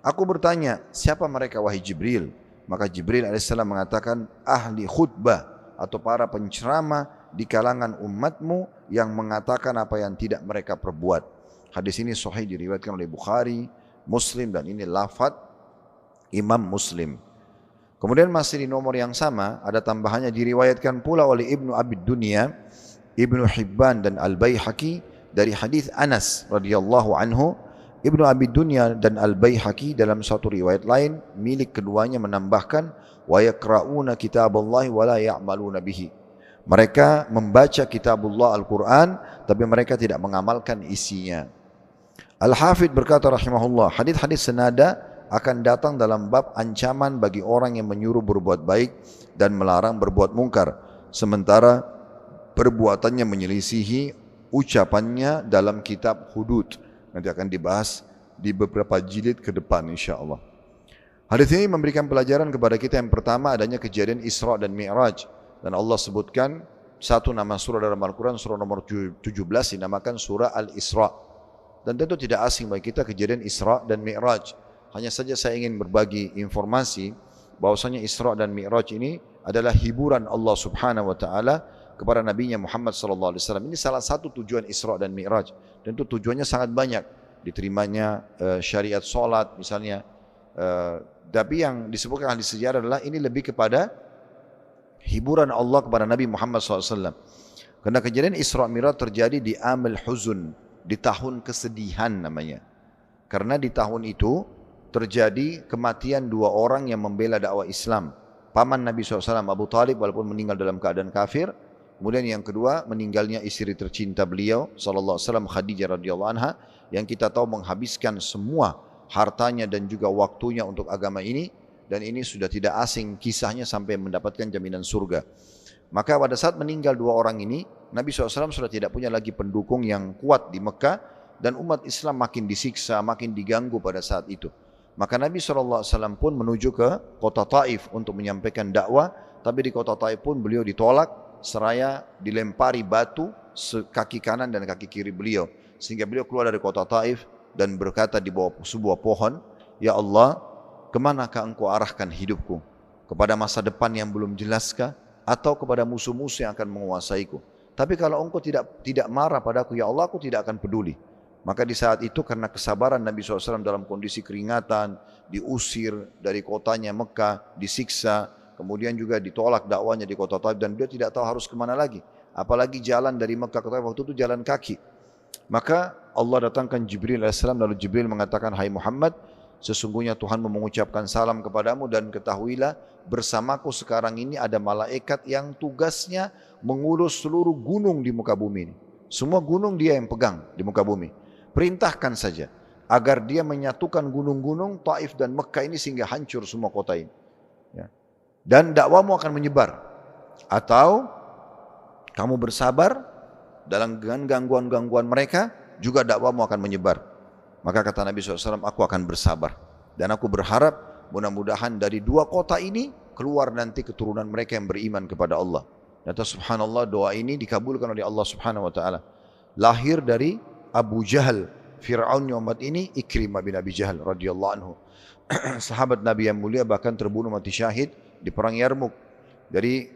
Aku bertanya, siapa mereka wahai Jibril? Maka Jibril AS mengatakan, ahli khutbah atau para penceramah di kalangan umatmu yang mengatakan apa yang tidak mereka perbuat. Hadis ini sahih diriwayatkan oleh Bukhari, Muslim, dan ini lafaz Imam Muslim. Kemudian masih di nomor yang sama ada tambahannya diriwayatkan pula oleh Ibnu Abi Dunya, Ibnu Hibban dan Al-Baihaqi dari hadis Anas radhiyallahu anhu. Ibnu Abi Dunya dan Al-Baihaqi dalam satu riwayat lain milik keduanya menambahkan wa yaqra'una kitaballahi wa la ya'maluna bihi. Mereka membaca kitabullah Al-Quran tapi mereka tidak mengamalkan isinya. Al-Hafidh berkata rahimahullah, hadis-hadis senada akan datang dalam bab ancaman bagi orang yang menyuruh berbuat baik dan melarang berbuat mungkar, sementara perbuatannya menyelisihi ucapannya dalam kitab hudud. Nanti akan dibahas di beberapa jilid ke depan insyaAllah. Hadis ini memberikan pelajaran kepada kita yang pertama adanya kejadian Isra dan Mi'raj. Dan Allah sebutkan satu nama surah dalam Al-Quran, surah nomor 17 dinamakan surah Al-Isra. Dan tentu tidak asing bagi kita kejadian Isra dan Mi'raj. Hanya saja saya ingin berbagi informasi bahwasanya Isra dan Mi'raj ini adalah hiburan Allah Subhanahu wa taala kepada Nabi-Nya Muhammad sallallahu alaihi wasallam. Ini salah satu tujuan Isra dan Mi'raj. Tentu tujuannya sangat banyak. Diterimanya syariat salat misalnya. Tapi yang disebutkan ahli sejarah adalah ini lebih kepada hiburan Allah kepada Nabi Muhammad SAW. Karena kejadian Isra Mi'raj terjadi di Amil Huzun, di tahun kesedihan namanya. Karena di tahun itu terjadi kematian dua orang yang membela dakwah Islam. Paman Nabi SAW Abu Talib walaupun meninggal dalam keadaan kafir. Kemudian yang kedua meninggalnya istri tercinta beliau sallallahu alaihi wasallam Khadijah radhiyallahu anha yang kita tahu menghabiskan semua hartanya dan juga waktunya untuk agama ini. Dan ini sudah tidak asing kisahnya sampai mendapatkan jaminan surga. Maka pada saat meninggal dua orang ini, Nabi SAW sudah tidak punya lagi pendukung yang kuat di Mekah. Dan umat Islam makin disiksa, makin diganggu pada saat itu. Maka Nabi SAW pun menuju ke kota Taif untuk menyampaikan dakwah. Tapi di kota Taif pun beliau ditolak seraya dilempari batu kaki kanan dan kaki kiri beliau. Sehingga beliau keluar dari kota Taif dan berkata di bawah sebuah pohon, "Ya Allah, kemanakah engkau arahkan hidupku? Kepada masa depan yang belum jelaskah? Atau kepada musuh-musuh yang akan menguasaiku? Tapi kalau engkau tidak marah padaku, ya Allah, aku tidak akan peduli." Maka di saat itu karena kesabaran Nabi SAW dalam kondisi keringatan, diusir dari kotanya Mekah, disiksa, kemudian juga ditolak dakwanya di kota Taif dan dia tidak tahu harus kemana lagi. Apalagi jalan dari Mekah ke Taif waktu itu jalan kaki. Maka Allah datangkan Jibril AS, lalu Jibril mengatakan, "Hai Muhammad, sesungguhnya Tuhan mengucapkan salam kepadamu dan ketahuilah bersamaku sekarang ini ada malaikat yang tugasnya mengurus seluruh gunung di muka bumi ini. Semua gunung dia yang pegang di muka bumi. Perintahkan saja agar dia menyatukan gunung-gunung Taif dan Mekah ini sehingga hancur semua kota ini. Ya. Dan dakwamu akan menyebar. Atau kamu bersabar dalam gangguan-gangguan mereka, juga dakwamu akan menyebar." Maka kata Nabi SAW, "Aku akan bersabar. Dan aku berharap mudah-mudahan dari dua kota ini keluar nanti keturunan mereka yang beriman kepada Allah." Dan subhanallah, doa ini dikabulkan oleh Allah Subhanahu wa taala. Lahir dari Abu Jahal, Fir'aun umat ini, Ikrimah bin Abi Jahal radhiyallahu anhu. Sahabat Nabi yang mulia, bahkan terbunuh mati syahid di perang Yarmuk. Dari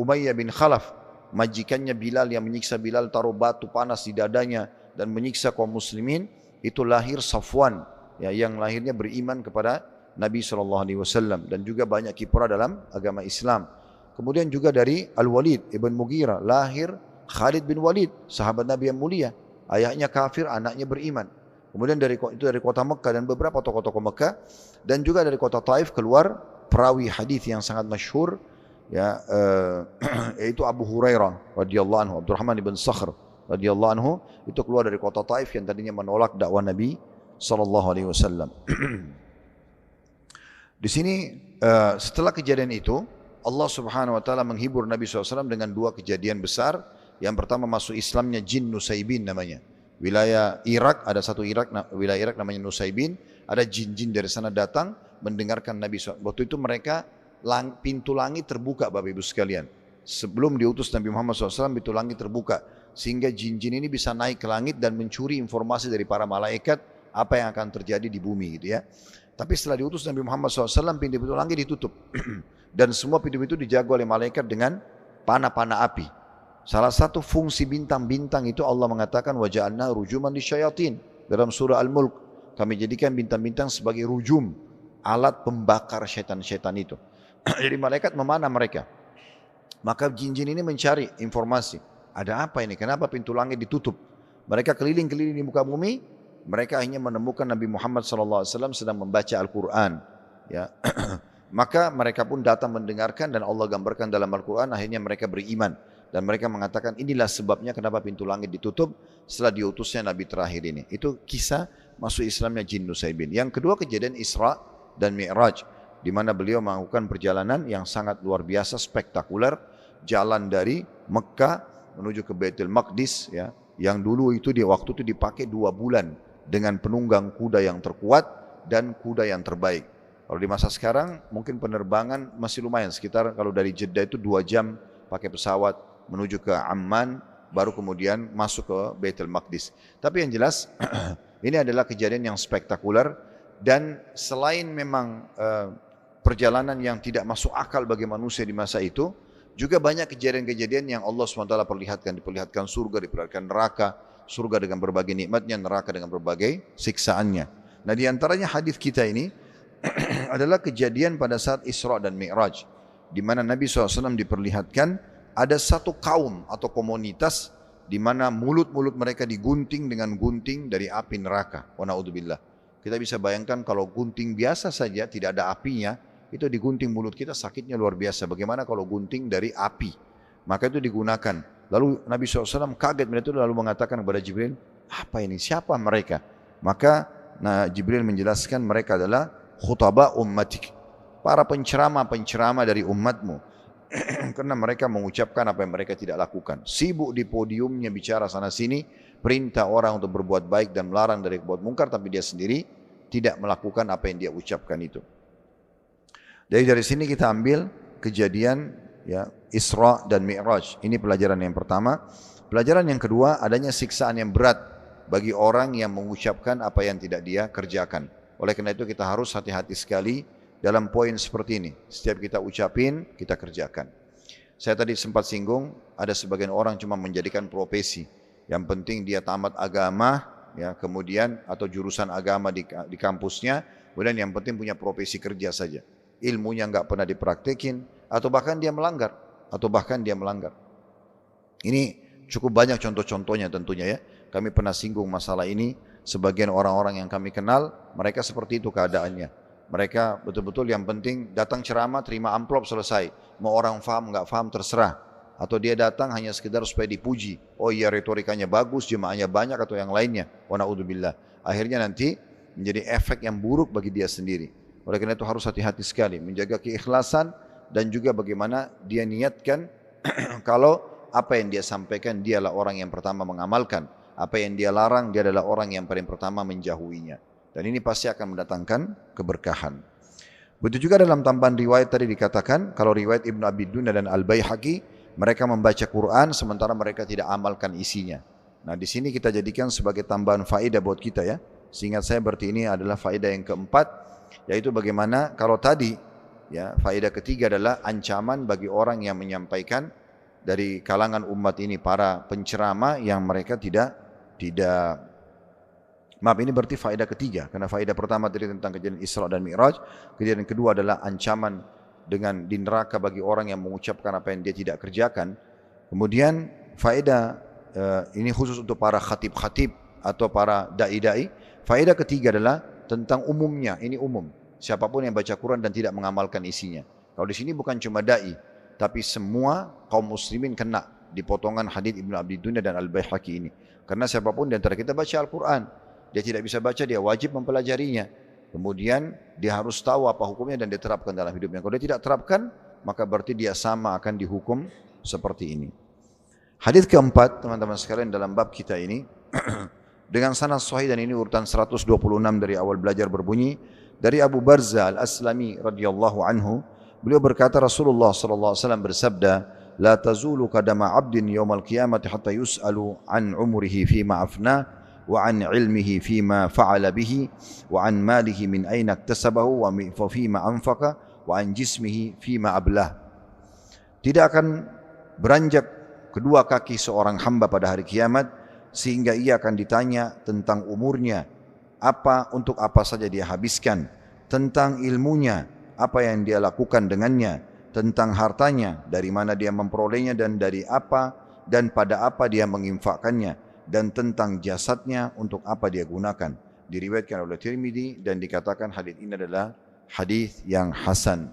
Umayyah bin Khalaf, majikannya Bilal yang menyiksa Bilal, taruh batu panas di dadanya dan menyiksa kaum muslimin, itu lahir Safwan, ya, yang lahirnya beriman kepada Nabi SAW dan juga banyak kiprah dalam agama Islam. Kemudian juga dari Al-Walid ibn Mughirah lahir Khalid bin Walid, sahabat Nabi yang mulia. Ayahnya kafir, anaknya beriman. Kemudian dari kota Mekah dan beberapa tokoh-tokoh Mekah, dan juga dari kota Taif keluar perawi hadis yang sangat masyhur, ya, yaitu Abu Hurairah radhiyallahu anhu, Abdurrahman ibn Sakhr radhiyallahu anhu, itu keluar dari kota Taif yang tadinya menolak dakwah Nabi sallallahu alaihi wasallam. Di sini setelah kejadian itu, Allah Subhanahu wa taala menghibur Nabi SAW dengan dua kejadian besar. Yang pertama masuk Islamnya jin Nusaybin namanya. Wilayah Irak, ada satu wilayah Irak namanya Nusaybin, ada jin-jin dari sana datang mendengarkan Nabi SAW. Waktu itu mereka pintu langit terbuka, Bapak Ibu sekalian. Sebelum diutus Nabi Muhammad SAW, pintu langit terbuka. Sehingga jin-jin ini bisa naik ke langit dan mencuri informasi dari para malaikat apa yang akan terjadi di bumi gitu ya. Tapi setelah diutus Nabi Muhammad SAW, pintu-pintu langit ditutup. Dan semua pintu-pintu dijaga oleh malaikat dengan panah-panah api. Salah satu fungsi bintang-bintang itu Allah mengatakan, "Waja'alna rujuman lisyayatin." Dalam surah Al-Mulk, kami jadikan bintang-bintang sebagai rujum, alat pembakar syaitan-syaitan itu. Jadi malaikat memanah mereka. Maka jin-jin ini mencari informasi. Ada apa ini? Kenapa pintu langit ditutup? Mereka keliling-keliling di muka bumi. Mereka akhirnya menemukan Nabi Muhammad SAW sedang membaca Al-Quran. Ya. Maka mereka pun datang mendengarkan dan Allah gambarkan dalam Al-Quran. Akhirnya mereka beriman. Dan mereka mengatakan inilah sebabnya kenapa pintu langit ditutup setelah diutusnya Nabi terakhir ini. Itu kisah masuk Islamnya jin Nusaybin. Yang kedua kejadian Isra dan Mi'raj, di mana beliau melakukan perjalanan yang sangat luar biasa, spektakuler, jalan dari Mekah menuju ke Baitul Maqdis, ya, yang dulu itu di waktu itu dipakai 2 bulan dengan penunggang kuda yang terkuat dan kuda yang terbaik. Kalau di masa sekarang mungkin penerbangan masih lumayan, sekitar kalau dari Jeddah itu 2 jam pakai pesawat menuju ke Amman, baru kemudian masuk ke Baitul Maqdis. Tapi yang jelas ini adalah kejadian yang spektakuler, dan selain memang perjalanan yang tidak masuk akal bagi manusia di masa itu, juga banyak kejadian-kejadian yang Allah SWT diperlihatkan surga, diperlihatkan neraka, surga dengan berbagai nikmatnya, neraka dengan berbagai siksaannya. Nah, di antaranya hadis kita ini adalah kejadian pada saat Isra dan Mi'raj, di mana Nabi SAW diperlihatkan ada satu kaum atau komunitas di mana mulut-mulut mereka digunting dengan gunting dari api neraka. Wa na'udzubillah. Kita bisa bayangkan kalau gunting biasa saja tidak ada apinya, itu digunting mulut kita sakitnya luar biasa. Bagaimana kalau gunting dari api? Maka itu digunakan. Lalu Nabi SAW kaget melihat itu, lalu mengatakan kepada Jibril, apa ini? Siapa mereka? Maka Jibril menjelaskan mereka adalah khutaba ummatik, para penceramah-penceramah dari umatmu. Karena mereka mengucapkan apa yang mereka tidak lakukan. Sibuk di podiumnya bicara sana sini, perintah orang untuk berbuat baik dan melarang dari berbuat mungkar, tapi dia sendiri tidak melakukan apa yang dia ucapkan itu. Dari sini kita ambil kejadian, ya, Isra dan Mi'raj. Ini pelajaran yang pertama. Pelajaran yang kedua, adanya siksaan yang berat bagi orang yang mengucapkan apa yang tidak dia kerjakan. Oleh karena itu kita harus hati-hati sekali dalam poin seperti ini. Setiap kita ucapin, kita kerjakan. Saya tadi sempat singgung, ada sebagian orang cuma menjadikan profesi. Yang penting dia tamat agama, ya, kemudian atau jurusan agama di kampusnya, kemudian yang penting punya profesi kerja saja. Ilmunya nggak pernah dipraktekin, atau bahkan dia melanggar. Ini cukup banyak contoh-contohnya tentunya ya. Kami pernah singgung masalah ini, sebagian orang-orang yang kami kenal, mereka seperti itu keadaannya. Mereka betul-betul yang penting datang ceramah, terima amplop, selesai. Mau orang faham, nggak faham, terserah. Atau dia datang hanya sekedar supaya dipuji. Oh iya, retorikanya bagus, jemaahnya banyak, atau yang lainnya. Wa na'udzubillah. Akhirnya nanti menjadi efek yang buruk bagi dia sendiri. Oleh karena itu harus hati-hati sekali, menjaga keikhlasan, dan juga bagaimana dia niatkan kalau apa yang dia sampaikan dialah orang yang pertama mengamalkan, apa yang dia larang dia adalah orang yang paling pertama menjauhinya, dan ini pasti akan mendatangkan keberkahan. Begitu juga dalam tambahan riwayat tadi dikatakan kalau riwayat Ibnu Abi Dunya dan Al-Baihaqi, mereka membaca Quran sementara mereka tidak amalkan isinya. Nah di sini kita jadikan sebagai tambahan faedah buat kita ya. Seingat saya berarti ini adalah faedah yang keempat, yaitu bagaimana kalau tadi ya, faedah ketiga adalah ancaman bagi orang yang menyampaikan dari kalangan umat ini, para penceramah yang mereka tidak maaf, ini berarti faedah ketiga, karena faedah pertama tadi tentang kejadian Isra dan Mi'raj, kejadian kedua adalah ancaman dengan di neraka bagi orang yang mengucapkan apa yang dia tidak kerjakan. Kemudian faedah ini khusus untuk para khatib-khatib atau para dai-dai. Faedah ketiga adalah tentang umumnya, ini umum. Siapapun yang baca Quran dan tidak mengamalkan isinya. Kalau di sini bukan cuma dai, tapi semua kaum muslimin kena di potongan hadits Ibnu Abi Dunya dan Al-Baihaqi ini. Karena siapapun di antara kita baca Al-Quran, dia tidak bisa baca, dia wajib mempelajarinya. Kemudian dia harus tahu apa hukumnya dan diterapkan dalam hidupnya. Kalau dia tidak terapkan, maka berarti dia sama akan dihukum seperti ini. Hadits keempat, teman-teman sekalian, dalam bab kita ini dengan sanad sahih, dan ini urutan 126 dari awal belajar, berbunyi dari Abu Barzah Al-Aslami radhiyallahu anhu, beliau berkata Rasulullah sallallahu alaihi wasallam bersabda, la tazulu qadama 'abdin yaumal qiyamati hatta yus'alu an umrihi fima afna wa an ilmihi fima fa'ala bihi wa an malihi min aina iktasabahu wa fima anfaqa wa an jismihi fima ablah. Tidak akan beranjak kedua kaki seorang hamba pada hari kiamat sehingga ia akan ditanya tentang umurnya, untuk apa saja dia habiskan, tentang ilmunya, apa yang dia lakukan dengannya, tentang hartanya, dari mana dia memperolehnya dan dari apa dan pada apa dia menginfakkannya, dan tentang jasadnya, untuk apa dia gunakan. Diriwayatkan oleh Tirmidzi dan dikatakan hadis ini adalah hadis yang hasan.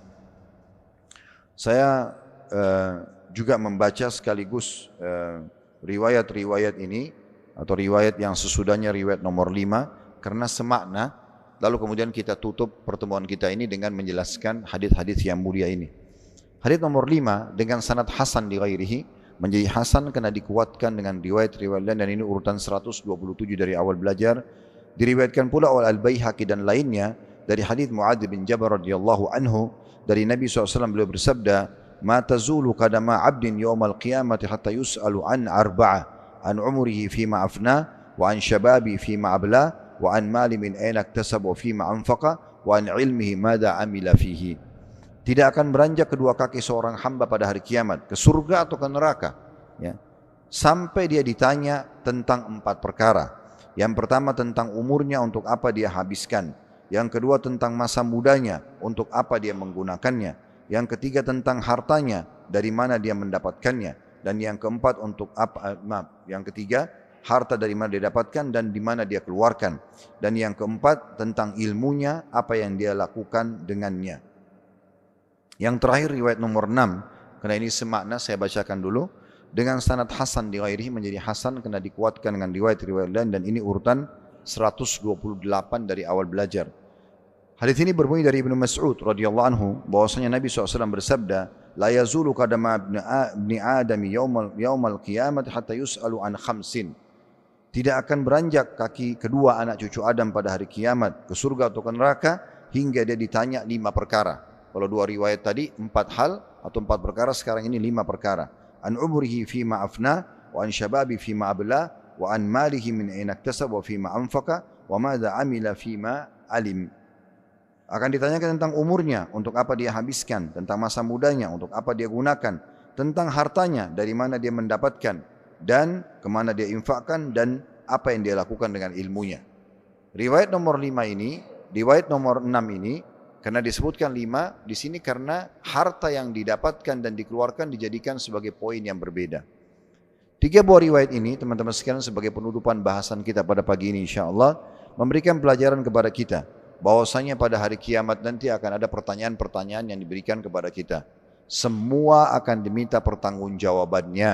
Saya juga membaca sekaligus riwayat-riwayat ini atau riwayat yang sesudahnya, riwayat nomor 5, karena semakna. Lalu kemudian kita tutup pertemuan kita ini dengan menjelaskan hadis-hadis yang mulia ini. Hadis nomor 5 dengan sanad hasan di ghairihi, menjadi hasan karena dikuatkan dengan riwayat-riwayat lain, dan ini urutan 127 dari awal belajar. Diriwayatkan pula oleh Al-Baihaqi dan lainnya dari hadis Muadz bin Jabal radhiyallahu anhu, dari Nabi SAW beliau bersabda, ma tazulu qadama 'abdin yaumal qiyamati hatta yus'alu an arba'ah, an umrihi fima afna wa an shababi fima abla wa an mali min aina iktasaba wa fima anfaqa wa an ilmihi madza amila fihi. Tidak akan beranjak kedua kaki seorang hamba pada hari kiamat ke surga atau ke neraka, ya, sampai dia ditanya tentang 4 perkara. Yang pertama tentang umurnya, untuk apa dia habiskan. Yang kedua tentang masa mudanya, untuk apa dia menggunakannya. Yang ketiga tentang hartanya, dari mana dia mendapatkannya. Dan yang keempat yang ketiga, harta dari mana dia dapatkan dan di mana dia keluarkan. Dan yang keempat tentang ilmunya, apa yang dia lakukan dengannya. Yang terakhir riwayat nomor 6, karena ini semakna saya bacakan dulu. Dengan sanad hasan di ghairihi, menjadi hasan karena dikuatkan dengan riwayat-riwayat lain, dan ini urutan 128 dari awal belajar. Hadis ini berbunyi dari Ibnu Mas'ud radhiyallahu anhu bahwasanya Nabi SAW bersabda, la yazulu qadama ibni adami yaumal qiyamah hatta yus'alu an khamsin. Tidak akan beranjak kaki kedua anak cucu Adam pada hari kiamat ke surga atau ke neraka hingga dia ditanya 5 perkara. Kalau 2 riwayat tadi 4 hal atau 4 perkara, sekarang ini 5 perkara. An umrihi fima afna, wa an syababi fima abla, wa an malihi min aina iktasab wa fima anfaqa, wa madza amila fima alim. Akan ditanyakan tentang umurnya, untuk apa dia habiskan, tentang masa mudanya, untuk apa dia gunakan, tentang hartanya, dari mana dia mendapatkan, dan kemana dia infakkan, dan apa yang dia lakukan dengan ilmunya. Riwayat nomor 5 ini, riwayat nomor 6 ini, karena disebutkan 5 di sini karena harta yang didapatkan dan dikeluarkan dijadikan sebagai poin yang berbeda. 3 buah riwayat ini, teman-teman sekalian, sebagai penutupan bahasan kita pada pagi ini insyaAllah, memberikan pelajaran kepada kita bahwasanya pada hari kiamat nanti akan ada pertanyaan-pertanyaan yang diberikan kepada kita. Semua akan diminta pertanggungjawabannya,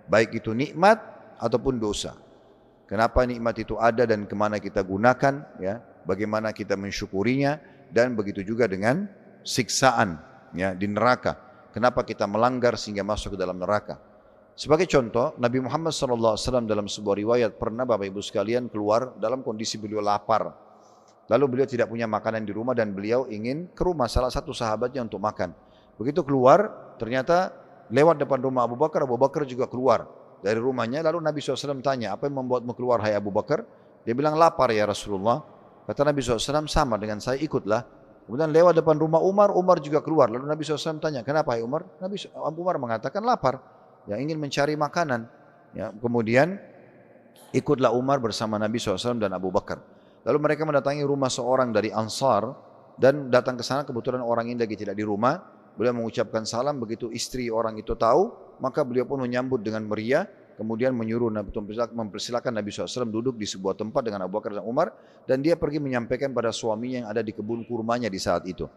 baik itu nikmat ataupun dosa. Kenapa nikmat itu ada dan kemana kita gunakan, ya, bagaimana kita mensyukurinya, dan begitu juga dengan siksaan, ya, di neraka. Kenapa kita melanggar sehingga masuk ke dalam neraka? Sebagai contoh, Nabi Muhammad SAW dalam sebuah riwayat pernah Bapak Ibu sekalian keluar dalam kondisi beliau lapar. Lalu beliau tidak punya makanan di rumah dan beliau ingin ke rumah salah satu sahabatnya untuk makan. Begitu keluar, ternyata lewat depan rumah Abu Bakar juga keluar dari rumahnya. Lalu Nabi SAW tanya, apa yang membuatmu keluar hai Abu Bakar? Dia bilang, lapar ya Rasulullah. Kata Nabi SAW, sama dengan saya, ikutlah. Kemudian lewat depan rumah Umar juga keluar. Lalu Nabi SAW tanya, kenapa hai Umar? Umar mengatakan lapar, yang ingin mencari makanan. Ya, kemudian ikutlah Umar bersama Nabi SAW dan Abu Bakar. Lalu mereka mendatangi rumah seorang dari Ansar, dan datang ke sana kebetulan orang ini lagi tidak di rumah. Beliau mengucapkan salam, begitu istri orang itu tahu, maka beliau pun menyambut dengan meriah. Kemudian menyuruh mempersilakan Nabi SAW duduk di sebuah tempat dengan Abu Bakar dan Umar, dan dia pergi menyampaikan pada suaminya yang ada di kebun kurmanya di saat itu.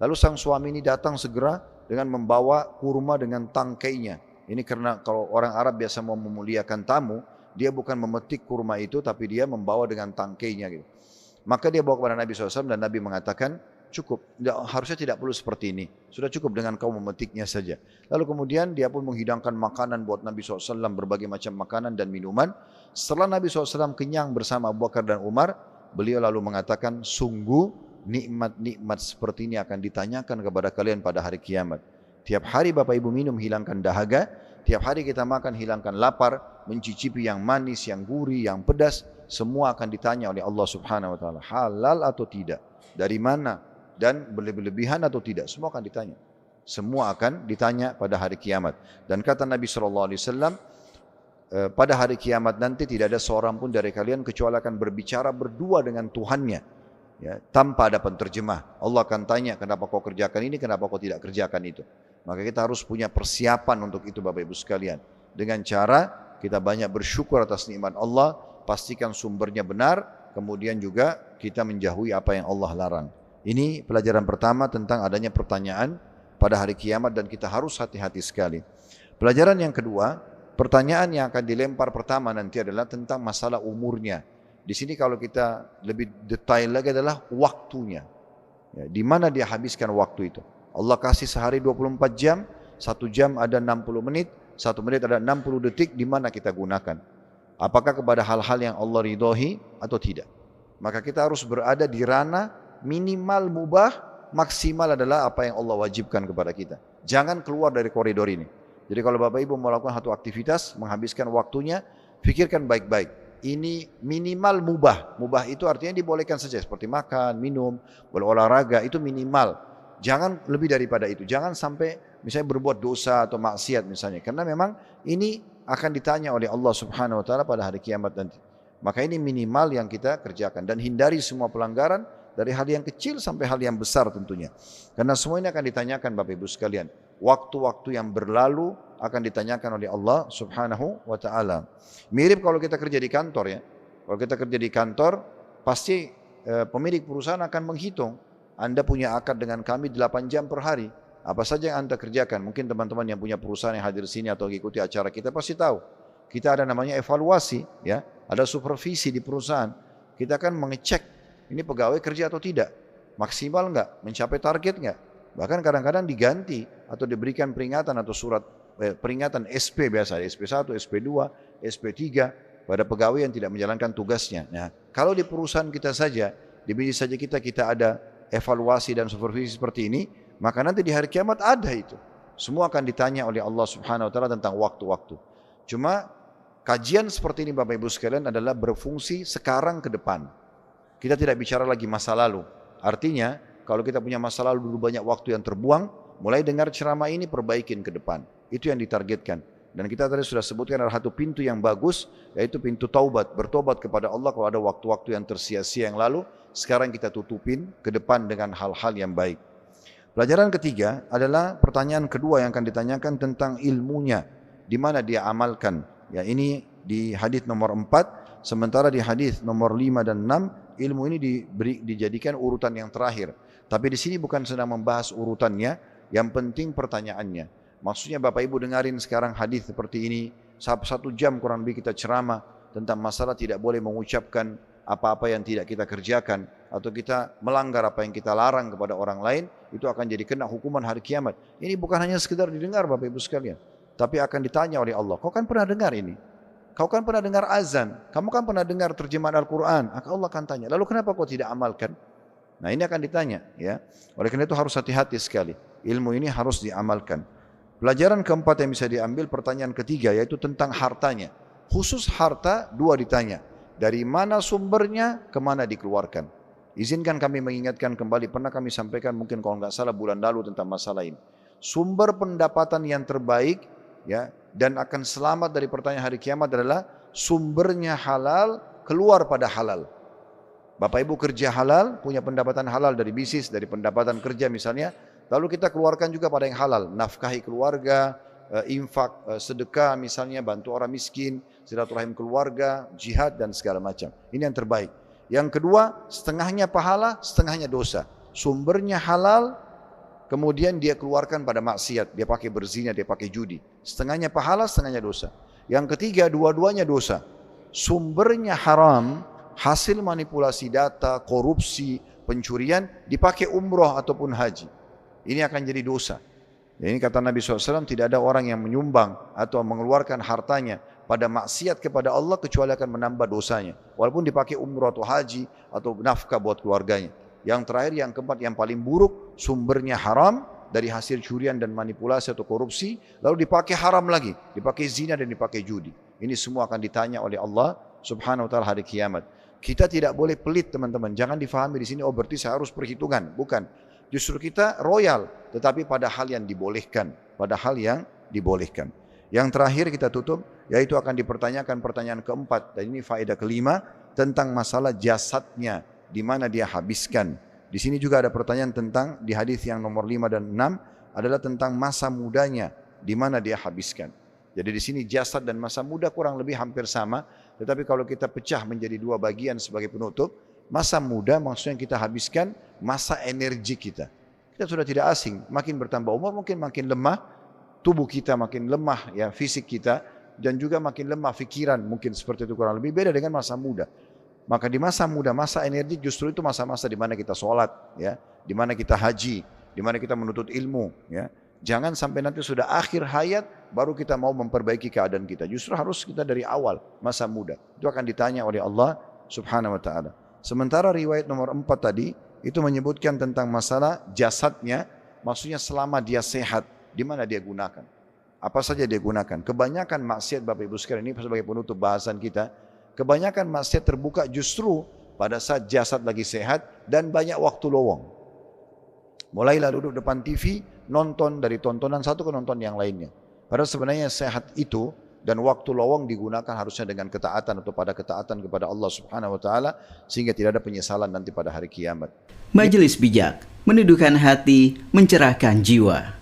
Lalu sang suami ini datang segera dengan membawa kurma dengan tangkainya. Ini karena kalau orang Arab biasa mau memuliakan tamu, dia bukan memetik kurma itu, tapi dia membawa dengan tangkainya gitu. Maka dia bawa kepada Nabi SAW dan Nabi mengatakan, cukup, harusnya tidak perlu seperti ini. Sudah cukup dengan kau memetiknya saja. Lalu kemudian dia pun menghidangkan makanan buat Nabi SAW, berbagai macam makanan dan minuman. Setelah Nabi SAW kenyang bersama Abu Bakar dan Umar, beliau lalu mengatakan, sungguh nikmat-nikmat seperti ini akan ditanyakan kepada kalian pada hari kiamat. Tiap hari Bapak Ibu minum hilangkan dahaga, tiap hari kita makan hilangkan lapar, mencicipi yang manis, yang gurih, yang pedas, semua akan ditanya oleh Allah Subhanahu wa taala, halal atau tidak, dari mana, dan berlebihan atau tidak, semua akan ditanya. Semua akan ditanya pada hari kiamat. Dan kata Nabi SAW, pada hari kiamat nanti tidak ada seorang pun dari kalian kecuali akan berbicara berdua dengan Tuhannya, ya, tanpa ada penterjemah. Allah akan tanya, kenapa kau kerjakan ini, kenapa kau tidak kerjakan itu. Maka kita harus punya persiapan untuk itu Bapak Ibu sekalian. Dengan cara kita banyak bersyukur atas nikmat Allah, pastikan sumbernya benar, kemudian juga kita menjauhi apa yang Allah larang. Ini pelajaran pertama tentang adanya pertanyaan pada hari kiamat dan kita harus hati-hati sekali. Pelajaran yang kedua, pertanyaan yang akan dilempar pertama nanti adalah tentang masalah umurnya. Di sini kalau kita lebih detail lagi adalah waktunya. Ya, di mana dia habiskan waktu itu. Allah kasih sehari 24 jam, 1 jam ada 60 menit, 1 menit ada 60 detik, di mana kita gunakan. Apakah kepada hal-hal yang Allah ridhoi atau tidak. Maka kita harus berada di ranah minimal mubah, maksimal adalah apa yang Allah wajibkan kepada kita. Jangan keluar dari koridor ini. Jadi kalau Bapak Ibu melakukan satu aktivitas, menghabiskan waktunya, pikirkan baik-baik. Ini minimal mubah. Mubah itu artinya dibolehkan saja, seperti makan, minum, berolahraga, itu minimal. Jangan lebih daripada itu. Jangan sampai misalnya berbuat dosa atau maksiat misalnya. Karena memang ini akan ditanya oleh Allah Subhanahu wa taala pada hari kiamat nanti. Maka ini minimal yang kita kerjakan. Dan hindari semua pelanggaran, dari hal yang kecil sampai hal yang besar tentunya. Karena semua ini akan ditanyakan Bapak Ibu sekalian. Waktu-waktu yang berlalu akan ditanyakan oleh Allah Subhanahu wa taala. Mirip kalau kita kerja di kantor ya. Kalau kita kerja di kantor, pasti pemilik perusahaan akan menghitung. Anda punya akad dengan kami 8 jam per hari. Apa saja yang Anda kerjakan? Mungkin teman-teman yang punya perusahaan yang hadir sini atau ikuti acara kita pasti tahu. Kita ada namanya evaluasi, ya. Ada supervisi di perusahaan. Kita akan mengecek ini pegawai kerja atau tidak, maksimal enggak, mencapai target enggak. Bahkan kadang-kadang diganti atau diberikan peringatan atau surat peringatan SP biasa, SP1, SP2, SP3 pada pegawai yang tidak menjalankan tugasnya. Nah, kalau di perusahaan kita saja, di bisnis saja kita ada evaluasi dan supervisi seperti ini, Maka nanti di hari kiamat ada itu. Semua akan ditanya oleh Allah Subhanahu wa taala tentang waktu-waktu. Cuma kajian seperti ini Bapak Ibu sekalian adalah berfungsi sekarang ke depan. Kita tidak bicara lagi masa lalu. Artinya kalau kita punya masa lalu dulu banyak waktu yang terbuang, mulai dengar ceramah ini perbaikin ke depan. Itu yang ditargetkan. Dan kita tadi sudah sebutkan ada satu pintu yang bagus, yaitu pintu taubat, bertobat kepada Allah kalau ada waktu-waktu yang tersia-sia yang lalu, sekarang kita tutupin ke depan dengan hal-hal yang baik. Pelajaran ketiga adalah pertanyaan kedua yang akan ditanyakan tentang ilmunya, di mana dia amalkan. Ya, ini di hadis nomor 4, sementara di hadis nomor 5 dan 6 ilmu ini dijadikan urutan yang terakhir. Tapi di sini bukan sedang membahas urutannya, yang penting pertanyaannya. Maksudnya Bapak Ibu dengarin sekarang hadis seperti ini, 1 jam kurang lebih kita ceramah tentang masalah tidak boleh mengucapkan apa-apa yang tidak kita kerjakan, atau kita melanggar apa yang kita larang kepada orang lain, itu akan jadi kena hukuman hari kiamat. Ini bukan hanya sekedar didengar Bapak Ibu sekalian, tapi akan ditanya oleh Allah. Kau kan pernah dengar ini? Kau kan pernah dengar azan? Kamu kan pernah dengar terjemahan Al-Quran? Maka Allah akan tanya, lalu kenapa kau tidak amalkan? Nah ini akan ditanya, ya. Oleh karena itu harus hati-hati sekali. Ilmu ini harus diamalkan. Pelajaran keempat yang bisa diambil, pertanyaan ketiga, yaitu tentang hartanya. Khusus harta, 2 ditanya. Dari mana sumbernya, kemana dikeluarkan. Izinkan kami mengingatkan kembali, pernah kami sampaikan mungkin kalau nggak salah bulan lalu tentang masalah ini. Sumber pendapatan yang terbaik, ya, dan akan selamat dari pertanyaan hari kiamat adalah sumbernya halal, keluar pada halal. Bapak Ibu kerja halal, punya pendapatan halal dari bisnis, dari pendapatan kerja misalnya, lalu kita keluarkan juga pada yang halal, nafkahi keluarga, infak, sedekah misalnya, bantu orang miskin, silaturahim keluarga, jihad dan segala macam. Ini yang terbaik. Yang kedua, setengahnya pahala, setengahnya dosa. Sumbernya halal, kemudian dia keluarkan pada maksiat, dia pakai berzina, dia pakai judi. Setengahnya pahala, setengahnya dosa. Yang ketiga, dua-duanya dosa. Sumbernya haram, hasil manipulasi data, korupsi, pencurian, dipakai umroh ataupun haji. Ini akan jadi dosa. Ini kata Nabi SAW, tidak ada orang yang menyumbang atau mengeluarkan hartanya pada maksiat kepada Allah kecuali akan menambah dosanya. Walaupun dipakai umroh atau haji atau nafkah buat keluarganya. Yang terakhir, yang keempat, yang paling buruk, sumbernya haram dari hasil curian dan manipulasi atau korupsi, lalu dipakai haram lagi, dipakai zina dan dipakai judi. Ini semua akan ditanya oleh Allah Subhanahu wa taala hari kiamat. Kita tidak boleh pelit teman-teman. Jangan difahami di sini, oh berarti saya harus perhitungan. Bukan. Justru kita royal, tetapi pada hal yang dibolehkan. Pada hal yang dibolehkan. Yang terakhir kita tutup, yaitu akan dipertanyakan pertanyaan keempat. Dan ini faedah kelima, tentang masalah jasadnya. Di mana dia habiskan. Di sini juga ada pertanyaan tentang, di hadis yang nomor 5 dan 6, adalah tentang masa mudanya. Di mana dia habiskan. Jadi di sini jasad dan masa muda kurang lebih hampir sama. Tetapi kalau kita pecah menjadi 2 bagian sebagai penutup, masa muda maksudnya kita habiskan masa energi kita. Kita sudah tidak asing, makin bertambah umur mungkin makin lemah, tubuh kita makin lemah, ya fisik kita, dan juga makin lemah fikiran, mungkin seperti itu kurang lebih beda dengan masa muda. Maka di masa muda, masa energi justru itu masa-masa di mana kita sholat, ya, di mana kita haji, di mana kita menuntut ilmu, ya. Jangan sampai nanti sudah akhir hayat baru kita mau memperbaiki keadaan kita. Justru harus kita dari awal masa muda. Itu akan ditanya oleh Allah Subhanahu wa taala. Sementara riwayat nomor 4 tadi itu menyebutkan tentang masalah jasadnya, maksudnya selama dia sehat, di mana dia gunakan. Apa saja dia gunakan. Kebanyakan maksiat Bapak Ibu sekalian, ini sebagai penutup bahasan kita, kebanyakan maksiat terbuka justru pada saat jasad lagi sehat dan banyak waktu lowong. Mulailah duduk depan TV, nonton dari tontonan satu ke nonton yang lainnya. Padahal sebenarnya sehat itu dan waktu lowong digunakan harusnya dengan ketaatan atau pada ketaatan kepada Allah Subhanahu wa taala sehingga tidak ada penyesalan nanti pada hari kiamat. Majelis Bijak, meneduhkan hati, mencerahkan jiwa.